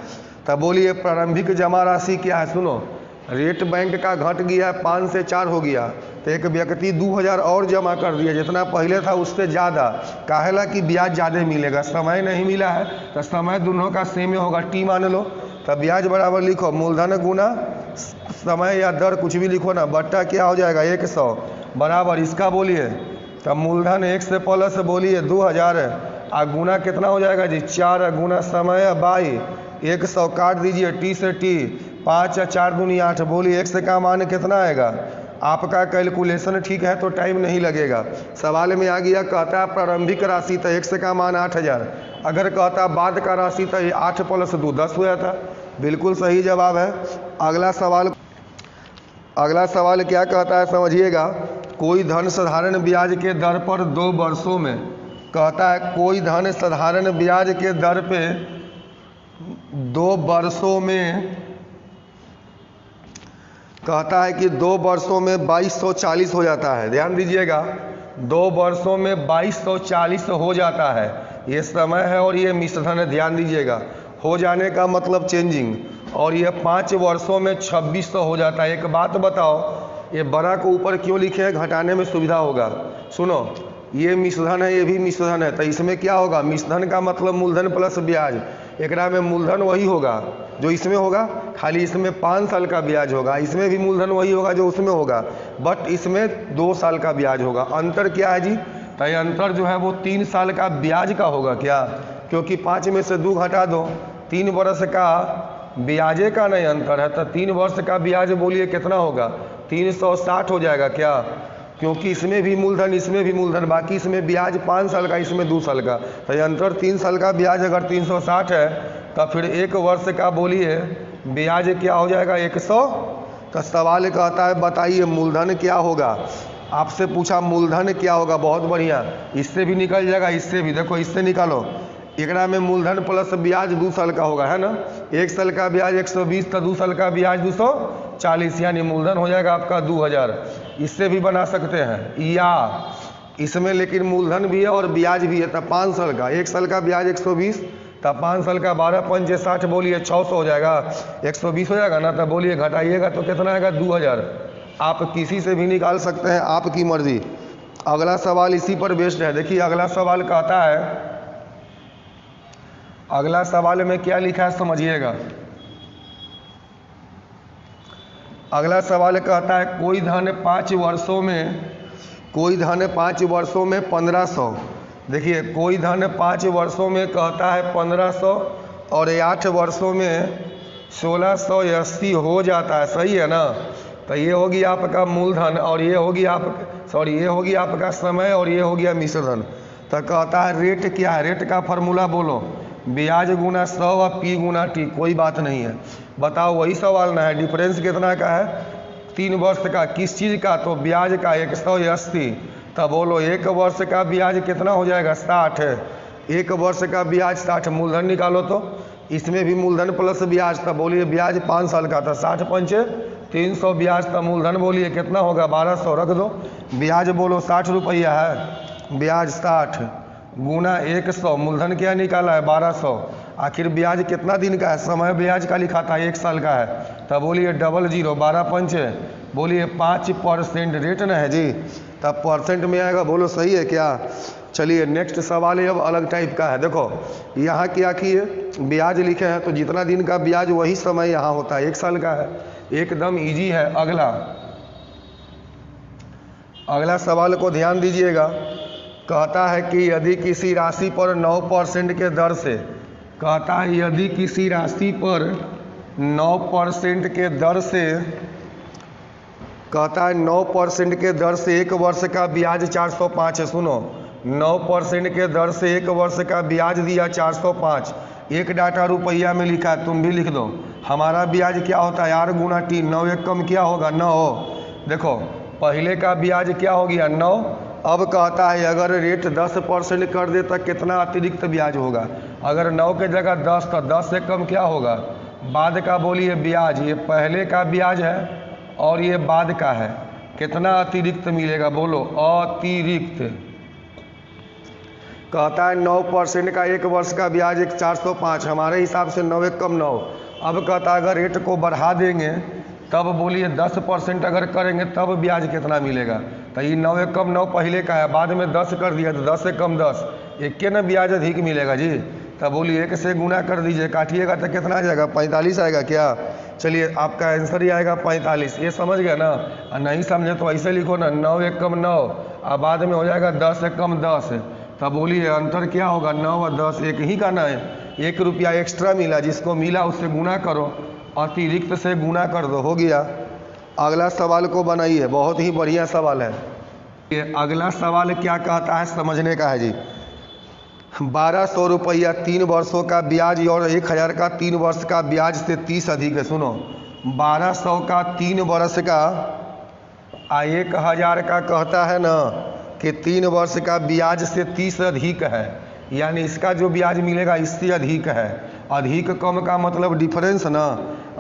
[SPEAKER 1] तब बोलिए प्रारंभिक जमा राशि क्या है? सुनो, रेट बैंक का घट गया, 5 से 4 हो गया, तो एक व्यक्ति 2000 और जमा कर दिया, जितना पहले था उससे ज़्यादा। काहेला कि ब्याज ज़्यादा मिलेगा, समय नहीं मिला है तो समय दोनों का सेम होगा, टी मान लो। तब ब्याज बराबर लिखो मूलधन गुना समय या दर कुछ भी लिखो ना, बट्टा क्या हो जाएगा 100 बराबर इसका बोलिए। तब मूलधन 1 से प्लस बोलिए 2000 और गुना कितना हो जाएगा जी 4 गुना समय बाई 100, काट दीजिए टी से टी, 5 या 4 दूनी 8, बोलिए 1 का मान कितना आएगा? आपका कैलकुलेशन ठीक है तो टाइम नहीं लगेगा। सवाल में आ गया, कहता है प्रारंभिक राशि, तो 1 का मान 8000, अगर कहता बाद का राशि तो 8 प्लस 2 10 हुआ था। बिल्कुल सही जवाब है। अगला सवाल क्या कहता है समझिएगा, कोई धन साधारण ब्याज के दर पर 2 वर्षों में, कहता है कोई धन साधारण ब्याज के दर पे 2 वर्षों में, कहता है कि 2 वर्षों में 2240 हो जाता है। ध्यान दीजिएगा, 2 वर्षों में 2240 हो जाता है, ये समय है और ये मिश्रधन है। ध्यान दीजिएगा, हो जाने का मतलब चेंजिंग, और ये 5 वर्षों में 2600 हो जाता है। एक बात बताओ, ये बड़ा को ऊपर क्यों लिखे हैं? घटाने में सुविधा होगा। सुनो, ये मिश्रधन है, ये भी मिश्रधन है, तो इसमें क्या होगा? मिश्रधन का मतलब मूलधन प्लस ब्याज, एकरा में मूलधन वही होगा जो इसमें होगा, खाली इसमें 5 साल का ब्याज होगा। इसमें भी मूलधन वही होगा जो उसमें होगा, बट इसमें 2 साल का ब्याज होगा। अंतर क्या है जी? तो ये अंतर जो है वो 3 साल का ब्याज का होगा क्या? क्योंकि 5 में से 2 घटा दो, 3 वर्ष का ब्याजे का नहीं अंतर है, तो 3 वर्ष का ब्याज बोलिए कितना होगा? 360 हो जाएगा क्या? क्योंकि इसमें भी मूलधन इसमें भी मूलधन, बाकी इसमें ब्याज 5 साल का, इसमें 2 साल का, तो ये अंतर 3 साल का ब्याज अगर 360 है तो फिर 1 वर्ष का बोलिए ब्याज क्या हो जाएगा? 100। तो सवाल कहता है बताइए मूलधन क्या होगा? आपसे पूछा मूलधन क्या होगा, बहुत बढ़िया, इससे भी निकल जाएगा, इससे भी देखो, इससे निकालो। एकरा में मूलधन प्लस ब्याज 2 साल का होगा, है ना? 1 साल का ब्याज 120, तो 2 साल का ब्याज 240, यानी मूलधन हो जाएगा आपका 2000। इससे भी बना सकते हैं, या इसमें लेकिन मूलधन भी है और ब्याज भी है, तो 5 साल का, 1 साल का ब्याज 120, तो 5 साल का 12 पंचे 60, बोलिए 600 हो जाएगा, 120 हो जाएगा ना? तो बोलिए घटाइएगा तो कितना आएगा? 2000। आप किसी से भी निकाल सकते हैं, आपकी मर्जी। अगला सवाल इसी पर बेस्ड है। देखिए अगला सवाल कहता है, अगला सवाल में क्या लिखा है समझिएगा। अगला सवाल कहता है कोई धन 5 वर्षों में 1500, देखिए कोई धन 5 वर्षों में कहता है 1500 और 8 वर्षों में 1680 हो जाता है, सही है ना? तो ये होगी आपका मूलधन और ये होगी ये होगी आपका समय और ये हो गया मिश्रधन। तो कहता है रेट क्या है? रेट का फॉर्मूला बोलो, ब्याज गुना 100 और पी गुना टी, कोई बात नहीं है। बताओ, वही सवाल ना है, डिफरेंस कितना का है? 3 वर्ष का, किस चीज़ का? तो ब्याज का 180। तब बोलो 1 वर्ष का ब्याज कितना हो जाएगा? 60। 1 वर्ष का ब्याज 60, मूलधन निकालो तो इसमें भी मूलधन प्लस ब्याज था, बोलिए ब्याज 5 साल का था, 60 पंचे 300 ब्याज था, मूलधन बोलिए कितना होगा 1200 रख दो, ब्याज बोलो 60 रुपया है, ब्याज 60 गुना 100, मूलधन क्या निकाला है 1200, आखिर ब्याज कितना दिन का है, समय ब्याज का लिखा था 1 साल का है, तब बोलिए 00 12 पंचे बोलिए 5% रेट ना है जी, तब परसेंट में आएगा, बोलो सही है क्या। चलिए नेक्स्ट सवाल है अब अलग टाइप का है। देखो यहाँ क्या किए ब्याज लिखे हैं तो जितना दिन का ब्याज वही समय यहाँ होता है, 1 साल का है, एकदम इजी है। अगला सवाल को ध्यान दीजिएगा, कहता है कि यदि किसी राशि पर 9% के दर से, कहता है यदि किसी राशि पर 9% के दर से, कहता है 9% के दर से 1 वर्ष का ब्याज 405 है। सुनो 9% के दर से 1 वर्ष का ब्याज दिया 405, एक डाटा रुपया में लिखा है, तुम भी लिख दो। हमारा ब्याज क्या होता है R गुना T, 9 एक कम क्या होगा 9। देखो पहले का ब्याज क्या हो गया 9, अब कहता है अगर रेट 10% कर दे तो कितना अतिरिक्त ब्याज होगा, अगर 9 के जगह 10 तो 10 से कम क्या होगा बाद का, बोलिए ब्याज, ये पहले का ब्याज है और ये बाद का है, कितना अतिरिक्त मिलेगा बोलो अतिरिक्त। कहता है 9% का 1 वर्ष का ब्याज 405, हमारे हिसाब से 9 एक कम 9। अब कहता है अगर रेट को बढ़ा देंगे तब बोलिए 10% अगर करेंगे तब ब्याज कितना मिलेगा, तो ये 9 एक कम 9 पहले का है, बाद में 10 कर दिया तो 10 से कम 10, एक के न ब्याज अधिक मिलेगा जी, तब बोलिए 1 से गुना कर दीजिए, काटिएगा तो कितना आ जाएगा 45 आएगा क्या। चलिए आपका आंसर ही आएगा 45, ये समझ गया ना। और नहीं समझे तो ऐसे लिखो ना 9 एक कम 9 और बाद में हो जाएगा 10 एक कम 10, तब बोलिए अंतर क्या होगा 9 और 10 एक ही का ना है, 1 रुपया एक्स्ट्रा मिला, जिसको मिला उससे गुना करो, अतिरिक्त से गुना कर दो, हो गया। अगला सवाल को बनाइए, बहुत ही बढ़िया सवाल है। ये अगला सवाल क्या कहता है समझने का है जी। 1200 रुपया 3 वर्षों का ब्याज और 1000 का 3 वर्ष का ब्याज से 30 अधिक है। सुनो 1200 का 3 वर्ष का 1000 का कहता है ना कि 3 वर्ष का ब्याज से 30 अधिक है, यानी इसका जो ब्याज मिलेगा इससे अधिक है। अधिक कम का मतलब डिफरेंस ना,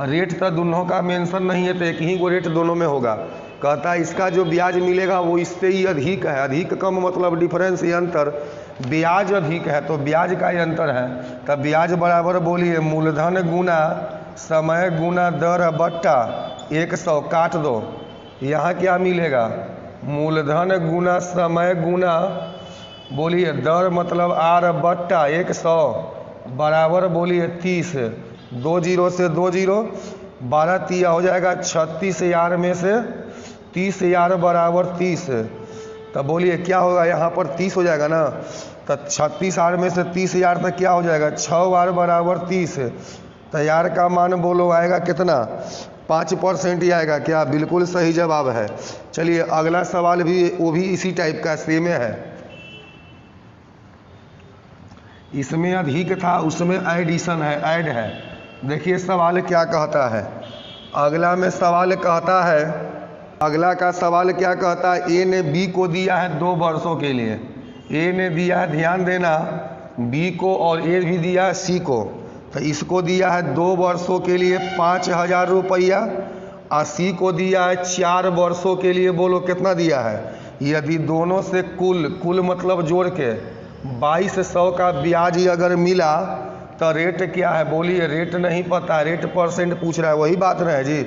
[SPEAKER 1] रेट तो दोनों का मेंशन नहीं है तो एक ही को रेट दोनों में होगा। कहता है इसका जो ब्याज मिलेगा वो इससे ही अधिक है, अधिक कम मतलब डिफरेंस, ये अंतर, ब्याज अधिक है तो ब्याज का ही अंतर है, तब ब्याज बराबर बोलिए मूलधन गुना समय गुना दर बट्टा 100, काट दो, यहाँ क्या मिलेगा मूलधन गुना समय गुना बोलिए दर मतलब R बट्टा 100 बराबर बोलिए 30, 2 0 से 2 0, 12 तिया हो जाएगा 36,000 में से 30,000 बराबर 30, तब बोलिए क्या होगा यहाँ पर 30 हो जाएगा ना, तो 36,000 में से 30,000 तक क्या हो जाएगा 6 बार बराबर 30, तो यार का मान बोलो आएगा कितना 5% ही आएगा क्या, बिल्कुल सही जवाब है। चलिए अगला सवाल भी वो भी इसी टाइप का सेम है, इसमें अधिक था उसमें एडिशन है, ऐड है। देखिए सवाल क्या कहता है, अगला में सवाल कहता है, अगला का सवाल क्या कहता है, ए ने बी को दिया है 2 वर्षों के लिए, ए ने दिया है ध्यान देना बी को, और ए भी दिया है सी को, तो इसको दिया है 2 वर्षों के लिए 5,000 रुपया और सी को दिया है 4 वर्षों के लिए, बोलो कितना दिया है। यदि दोनों से कुल मतलब जोड़ के 2200 का ब्याज अगर मिला तो रेट क्या है, बोलिए रेट नहीं पता, रेट परसेंट पूछ रहा है, वही बात ना है जी।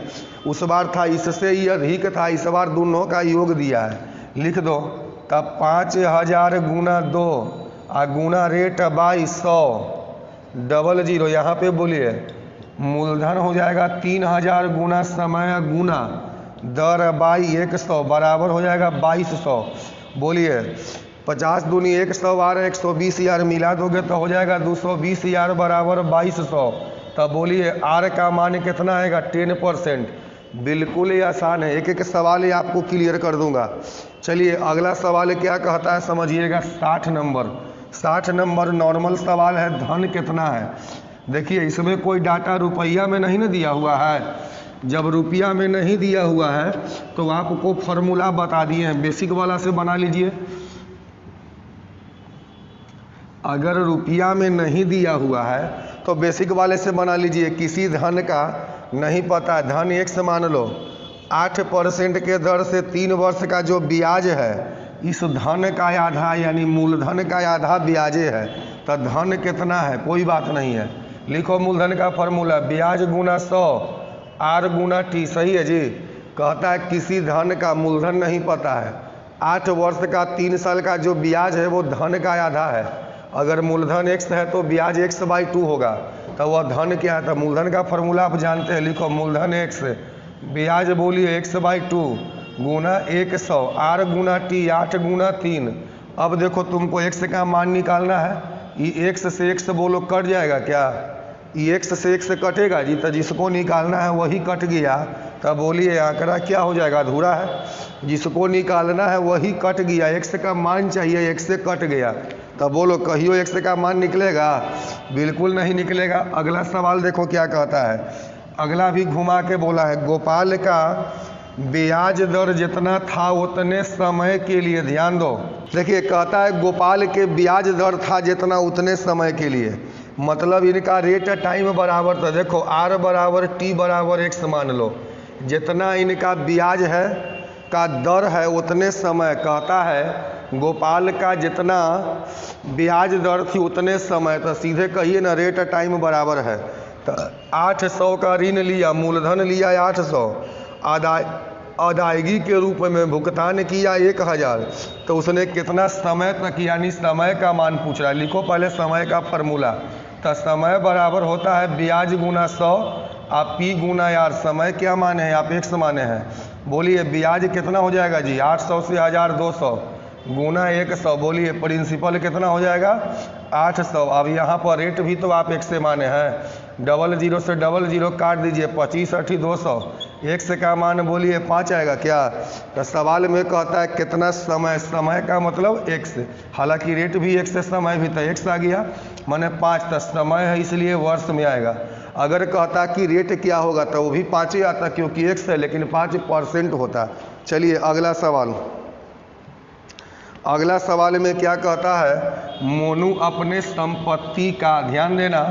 [SPEAKER 1] उस बार था इससे ही अधिक था, इस बार दोनों का योग दिया है, लिख दो, तब 5,000 गुना 2 और गुना रेट 2200 00, यहाँ पे बोलिए मूलधन हो जाएगा 3,000 गुना समय गुना दर बाई 100 बराबर हो जाएगा 2200, बोलिए 50 दूनी 100 बार 120,000 मिला दोगे तो हो जाएगा 220,000 बराबर 2200, तब बोलिए R का मान कितना आएगा 10%। बिल्कुल ही आसान है, एक एक सवाल ही आपको क्लियर कर दूंगा। चलिए अगला सवाल क्या कहता है समझिएगा, 60 नंबर नॉर्मल सवाल है, धन कितना है। देखिए इसमें कोई डाटा रुपया में नहीं ना दिया हुआ है, जब रुपया में नहीं दिया हुआ है तो आपको फॉर्मूला बता दिए हैं, बेसिक वाला से बना लीजिए। अगर रुपया में नहीं दिया हुआ है तो बेसिक वाले से बना लीजिए। किसी धन का नहीं पता, धन x मान लो, 8% के दर से 3 वर्ष का जो ब्याज है, इस धन का आधा यानी मूलधन का आधा ब्याजे है, तो धन कितना है कोई बात नहीं है। लिखो मूलधन का फॉर्मूला, ब्याज गुना 100 R गुना T। सही है जी। कहता है किसी धन का मूलधन नहीं पता है, 8 वर्ष का 3 साल का जो ब्याज है वो धन का आधा है। अगर मूलधन x है तो ब्याज x/2 होगा, तो वह धन क्या है? तो मूलधन का फॉर्मूला आप जानते हैं। लिखो मूलधन x, ब्याज बोलिए x/2 गुना 100 R गुना T 8 गुना 3। अब देखो तुमको x का मान निकालना है। ये x से x बोलो कट जाएगा क्या? ये x से x कटेगा जी, तो जिसको निकालना है वही कट गया, तब बोलिए आंकड़ा क्या हो जाएगा? अधूरा है। जिसको निकालना है वही कट गया, x का मान चाहिए, x से कट गया, तब बोलो कहियो x का मान निकलेगा? बिल्कुल नहीं निकलेगा। अगला सवाल देखो क्या कहता है। अगला भी घुमा के बोला है, गोपाल का ब्याज दर जितना था उतने समय के लिए, ध्यान दो। देखिए कहता है गोपाल के ब्याज दर था जितना उतने समय के लिए, मतलब इनका रेट टाइम बराबर था। देखो R बराबर T बराबर x मान लो, जितना इनका ब्याज है का दर है उतने समय। कहता है गोपाल का जितना ब्याज दर थी उतने समय, तो सीधे कहिए ना रेट टाइम बराबर है। तो 800 का ऋण लिया, मूलधन लिया 800, अदायगी के रूप में भुगतान किया 1000, तो उसने कितना समय तक, यानी समय का मान पूछ रहा है। लिखो पहले समय का फॉर्मूला, तो समय बराबर होता है ब्याज गुना 100 आप P गुना R। समय क्या माने हैं आप? x माने हैं। बोलिए ब्याज कितना हो जाएगा जी? 800 से 1200 गुना 100। बोलिए प्रिंसिपल कितना हो जाएगा? 800। अब यहाँ पर रेट भी तो आप 1 से माने हैं, 00 से 00 काट दीजिए, 25 8 200, x का मान बोलिए 5 आएगा क्या? तो सवाल में कहता है कितना समय, समय का मतलब x, हालांकि रेट भी x से समय भी था, x आ गया माने 5, तो समय है इसलिए वर्ष में आएगा। अगर कहता कि रेट क्या होगा तो वो भी 5 ही आता, क्योंकि x है, लेकिन 5% होता। चलिए अगला सवाल। अगला सवाल में क्या कहता है, मोनू अपने संपत्ति का, ध्यान देना,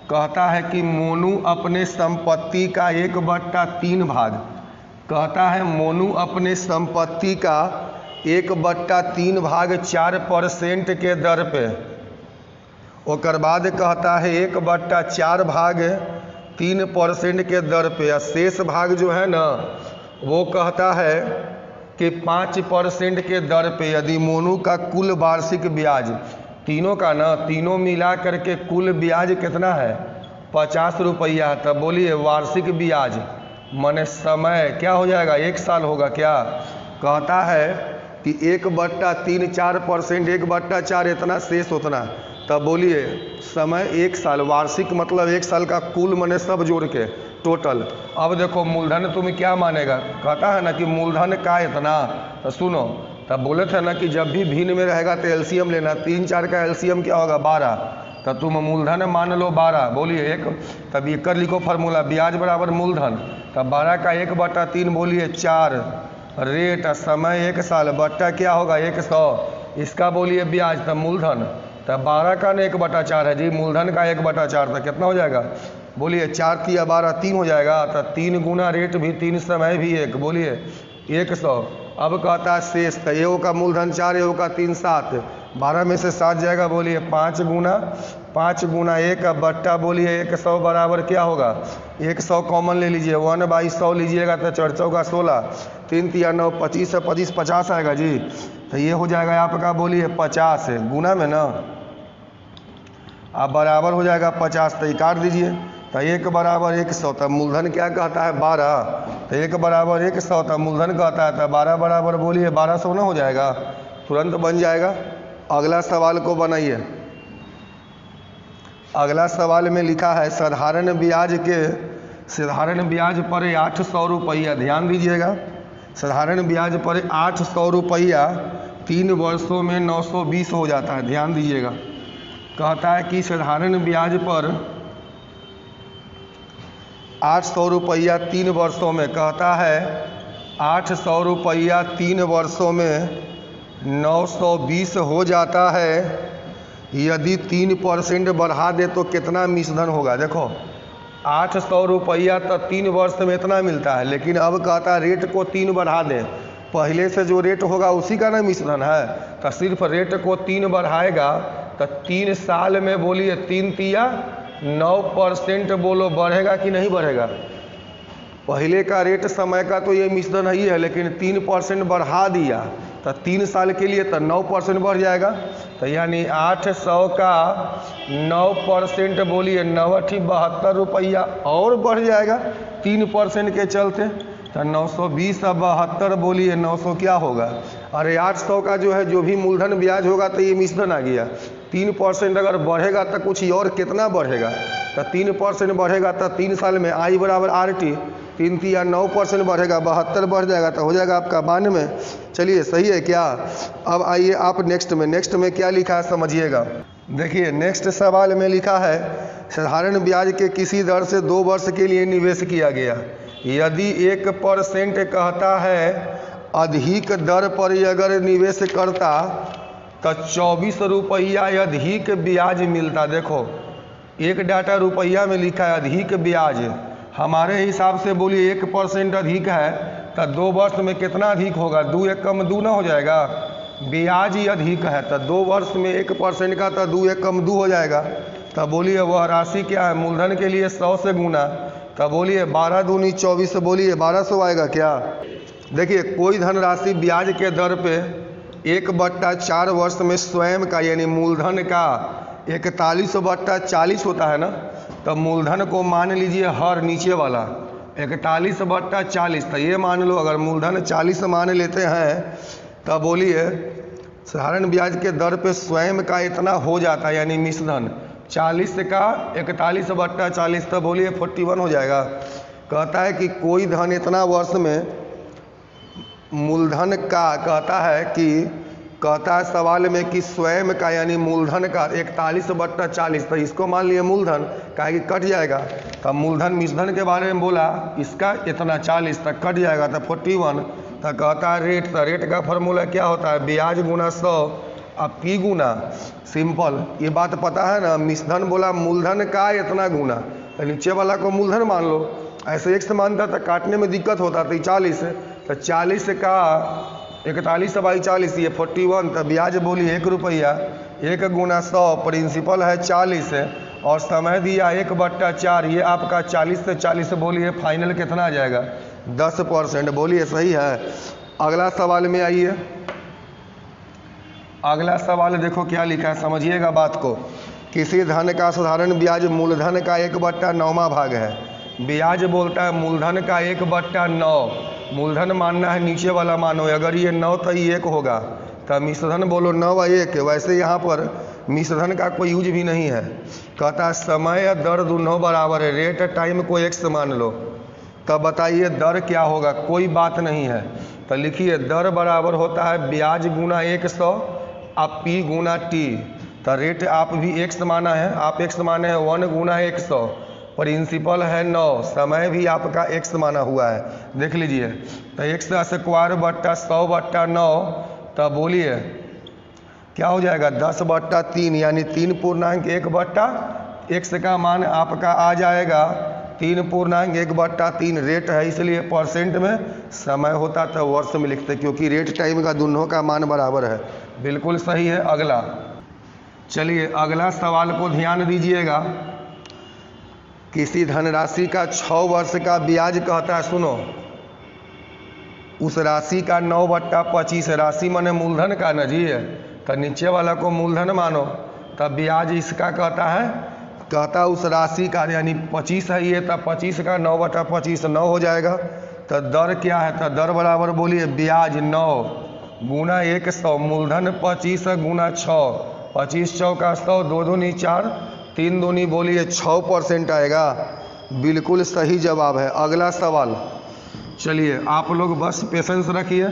[SPEAKER 1] कहता है कि मोनू अपने संपत्ति का 1/3 भाग, कहता है मोनू अपने संपत्ति का 1/3 भाग 4% के दर पे, और बाद कहता है 1/4 भाग 3% के दर पे, शेष भाग जो है ना वो कहता है कि 5% के दर पे। यदि मोनू का कुल वार्षिक ब्याज, तीनों का ना, तीनों मिला करके कुल ब्याज कितना है? 50 रुपया। तब बोलिए वार्षिक ब्याज माने समय क्या हो जाएगा? 1 साल होगा क्या? कहता है कि 1/3 4%, 1/4 इतना शेष उतना, तब बोलिए समय 1 साल, वार्षिक मतलब 1 साल का कुल माने सब जोड़ के टोटल। अब देखो मूलधन तुम्हें क्या मानेगा? कहता है ना कि मूलधन का इतना, तो सुनो, तब बोले थे ना कि जब भी भिन्न में रहेगा तो एलसीएम लेना, 3 4 का एलसीएम क्या होगा? 12, तो तुम मूलधन मान लो 12। बोलिए 1, तब ये कर लिखो फार्मूला, ब्याज बराबर मूलधन, तब 12 का 1/3 बोलिए 4, रेट समय 1 साल, बट्टा क्या होगा? 100, इसका बोलिए ब्याज, तब मूलधन, तब 12 का ना 1/4 है जी, मूलधन का 1/4 था, कितना हो जाएगा? बोलिए 4 3 12 3 हो जाएगा, तो 3 गुना रेट भी 3 समय भी 1, बोलिए 100। अब कहता है शेष, तो एओ का मूलधन 4, एओ का 3 7, 12 में से 7 जाएगा, बोलिए 5 गुना 1 बट्टा बोलिए 100 बराबर क्या होगा? 100 कॉमन ले लीजिए, 1/100 लीजिएगा तो 4 4 16, 3 3 9 25 25 50 आएगा जी, तो ये हो जाएगा आपका बोलिए 50 गुना में ना, अब बराबर हो जाएगा 50, तो काट दीजिए, तो 1 बराबर 100, तब मूलधन क्या कहता है? 12, तो 1 बराबर 100, तब मूलधन कहता है, तो 12 बराबर बोलिए 1200 ना हो जाएगा, तुरंत बन जाएगा। अगला सवाल को बनाइए। अगला सवाल में लिखा है साधारण ब्याज पर 800 रुपया, ध्यान दीजिएगा, साधारण ब्याज पर 800 रुपया 3 वर्षों में 920 हो जाता है, ध्यान दीजिएगा। कहता है कि साधारण ब्याज पर 800 रुपया 3 वर्षों में, कहता है 800 रुपया 3 वर्षों में 920 हो जाता है, यदि 3% बढ़ा दे तो कितना मिश्रधन होगा। देखो 800 रुपया तो 3 वर्ष में इतना मिलता है, लेकिन अब कहता है रेट को 3 बढ़ा दें, पहले से जो रेट होगा उसी का ना मिश्रधन है। तो सिर्फ रेट को 3 बढ़ाएगा तो 3 साल में बोलिए 3 तिया 9% बोलो बढ़ेगा कि नहीं बढ़ेगा। पहले का रेट समय का तो ये मिश्रधन ही है, लेकिन 3% बढ़ा दिया तो 3 साल के लिए तो 9% बढ़ जाएगा। तो यानी 800 का 9% बोलिए 9 रुपया और बढ़ जाएगा 3% के चलते। तो 920 अब 72 बोलिए 900 क्या होगा। अरे 800 का जो है जो भी मूलधन ब्याज होगा तो ये मिश्रधन आ गया। 3% अगर बढ़ेगा तो कुछ और कितना बढ़ेगा। तो 3% बढ़ेगा तो 3 साल में आई बराबर RT 3 तिया 9% बढ़ेगा 72 बढ़ जाएगा तो हो जाएगा आपका 92। चलिए सही है क्या। अब आइए आप नेक्स्ट में क्या लिखा है समझिएगा। देखिए नेक्स्ट सवाल में लिखा है साधारण ब्याज के किसी दर से 2 वर्ष के लिए निवेश किया गया, यदि 1% कहता है अधिक दर पर अगर निवेश करता तो 24 रुपया अधिक ब्याज मिलता। देखो एक डाटा रुपया में लिखा है अधिक ब्याज, हमारे हिसाब से बोलिए 1% अधिक है तो 2 वर्ष में कितना अधिक होगा। 2 एक कम 2 ना हो जाएगा, ब्याज ही अधिक है तो 2 वर्ष में 1% का तो 2 एक कम 2 हो जाएगा। तो बोलिए वह राशि क्या है, मूलधन के लिए 100 से गुना, तो बोलिए 12 दूनी 24 बोलिए 1200 आएगा क्या। देखिए कोई धनराशि ब्याज के दर पे 1/4 वर्ष में स्वयं का यानी मूलधन का 41/40 होता है ना। तो मूलधन को मान लीजिए हर नीचे वाला 41/40, तो ये मान लो अगर मूलधन 40 मान लेते हैं तो बोलिए साधारण ब्याज के दर पे स्वयं का इतना हो जाता है यानी मिश्रधन 40 का 41/40 तो बोलिए 41 हो जाएगा। कहता है कि कोई धन इतना वर्ष में मूलधन का कहता है सवाल में कि स्वयं का यानी मूलधन का 41/40, तो इसको मान लिए मूलधन का कि कट जाएगा। तो मूलधन मिश्रधन के बारे में बोला इसका इतना 40 तक कट जाएगा तो 41। तो कहता है रेट, तो रेट का फॉर्मूला क्या होता है ब्याज गुना 100 अब P गुना सिंपल। ये बात पता है ना, मिश्रधन बोला मूलधन का इतना गुना, तो नीचे वाला को मूलधन मान लो। ऐसे एक से मानता तो काटने में दिक्कत होता तो 40, तो 40 का 41/40 ये 41, तो ब्याज बोली 1 रुपया 1 गुना 100 प्रिंसिपल है 40 और समय दिया 1/4 ये आपका 40 से 40 बोलिए फाइनल कितना आ जाएगा 10%। बोलिए सही है। अगला सवाल में आइए। अगला सवाल देखो क्या लिखा है समझिएगा बात को। किसी धन का साधारण ब्याज मूलधन का 1/9वां भाग है। ब्याज बोलता है मूलधन का 1/9, मूलधन मानना है नीचे वाला मानो, अगर ये 9 तो ये 1 होगा तो मिश्रधन बोलो 9 व 1। वैसे यहाँ पर मिश्रधन का कोई यूज भी नहीं है। कहता है समय दर दोनों बराबर है, रेट टाइम को x मान लो। तब बताइए दर क्या होगा, कोई बात नहीं है। तो लिखिए दर बराबर होता है ब्याज गुना 100 अब P गुना T। तो रेट आप भी x माना है, आप x माने हैं 1 गुना 100, प्रिंसिपल है 9, समय भी आपका x माना हुआ है। देख लीजिए तो x²/100/9, तो बोलिए क्या हो जाएगा 10/3 यानी 3.1/x का मान आपका आ जाएगा 3.1/3। रेट है इसलिए परसेंट में, समय होता तो वर्ष में लिखते क्योंकि रेट टाइम का दोनों का मान बराबर है। बिल्कुल सही है। अगला चलिए अगला सवाल को ध्यान दीजिएगा। किसी धनराशि का 6 वर्ष का ब्याज कहता है, सुनो उस राशि का 9/25 राशि माने मूलधन का न जी है, तो नीचे वाला को मूलधन मानो। तब ब्याज इसका कहता उस राशि का यानी 25 है ये, तब 25 का 9/25 9 हो जाएगा। तो दर क्या है, तो दर बराबर बोलिए ब्याज 9 गुना 100 मूलधन 25 गुना 6, 25 चौका 100 2 दूनी 4 3 दूनी बोलिए 6% आएगा। बिल्कुल सही जवाब है। अगला सवाल चलिए आप लोग बस पेशेंस रखिए,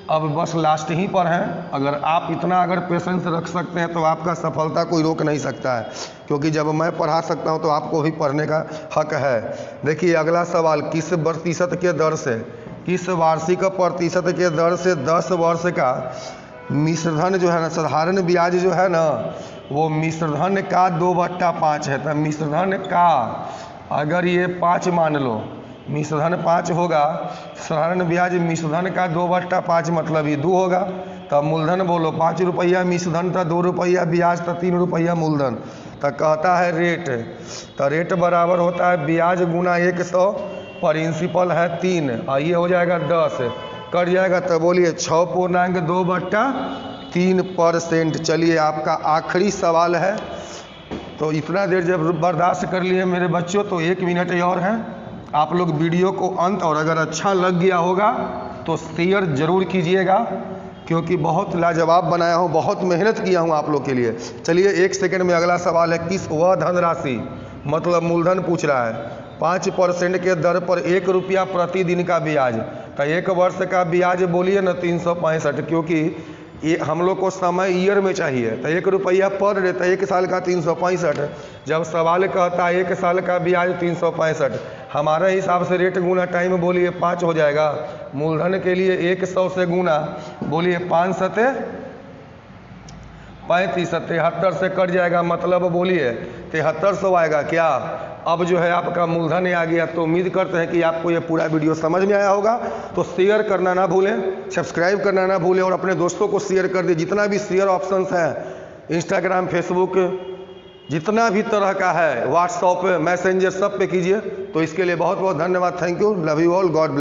[SPEAKER 1] अब बस लास्ट ही पर हैं। अगर पेशेंस रख सकते हैं तो आपका सफलता कोई रोक नहीं सकता है, क्योंकि जब मैं पढ़ा सकता हूं तो आपको भी पढ़ने का हक है। देखिए अगला सवाल, किस प्रतिशत के दर से, किस वार्षिक प्रतिशत के दर से 10 वर्ष का मिश्रधन जो है ना, साधारण ब्याज जो है ना वो मिश्रधन का 2/5 है। तो मिश्रधन का अगर ये 5 मान लो, मिश्रधन 5 होगा, साधारण ब्याज मिश्रधन का 2/5 मतलब ये 2 होगा। तब मूलधन बोलो 5 रुपया मिश्रधन था, 2 रुपया ब्याज था, 3 रुपया मूलधन। तो कहता है रेट, तो रेट बराबर होता है ब्याज गुना 100, प्रिंसिपल है 3 और ये हो जाएगा 10, कट जाएगा। तो बोलिए 6.2/3%। चलिए आपका आखिरी सवाल है। तो इतना देर जब बर्दाश्त कर लिए मेरे बच्चों, तो 1 मिनट और है। आप लोग वीडियो को अंत, और अगर अच्छा लग गया होगा तो शेयर जरूर कीजिएगा, क्योंकि बहुत लाजवाब बनाया हूँ, बहुत मेहनत किया हूँ आप लोग के लिए। चलिए 1 सेकंड में अगला सवाल है, किस वह धनराशि, मतलब मूलधन पूछ रहा है, 5% के दर पर 1 रुपया प्रतिदिन का ब्याज। तो 1 वर्ष का ब्याज बोलिए ना 365, क्योंकि ये हम लोग को समय ईयर में चाहिए। तो 1 रुपया पर डे, तो 1 साल का 365। जब सवाल कहता है 1 साल का ब्याज 365, हमारे हिसाब से रेट गुना टाइम बोलिए 5 हो जाएगा। मूलधन के लिए 100 से गुना बोलिए 5 सते 35, 73 से कट जाएगा, मतलब बोलिए 7300 आएगा क्या। अब जो है आपका मूलधन आ गया। तो उम्मीद करते हैं कि आपको ये पूरा वीडियो समझ में आया होगा। तो शेयर करना ना भूलें, सब्सक्राइब करना ना भूलें, और अपने दोस्तों को शेयर कर दें। जितना भी शेयर ऑप्शंस है, इंस्टाग्राम, फेसबुक, जितना भी तरह का है, व्हाट्सएप, मैसेंजर, सब पे कीजिए। तो इसके लिए बहुत बहुत धन्यवाद। Thank you, love you all, God bless.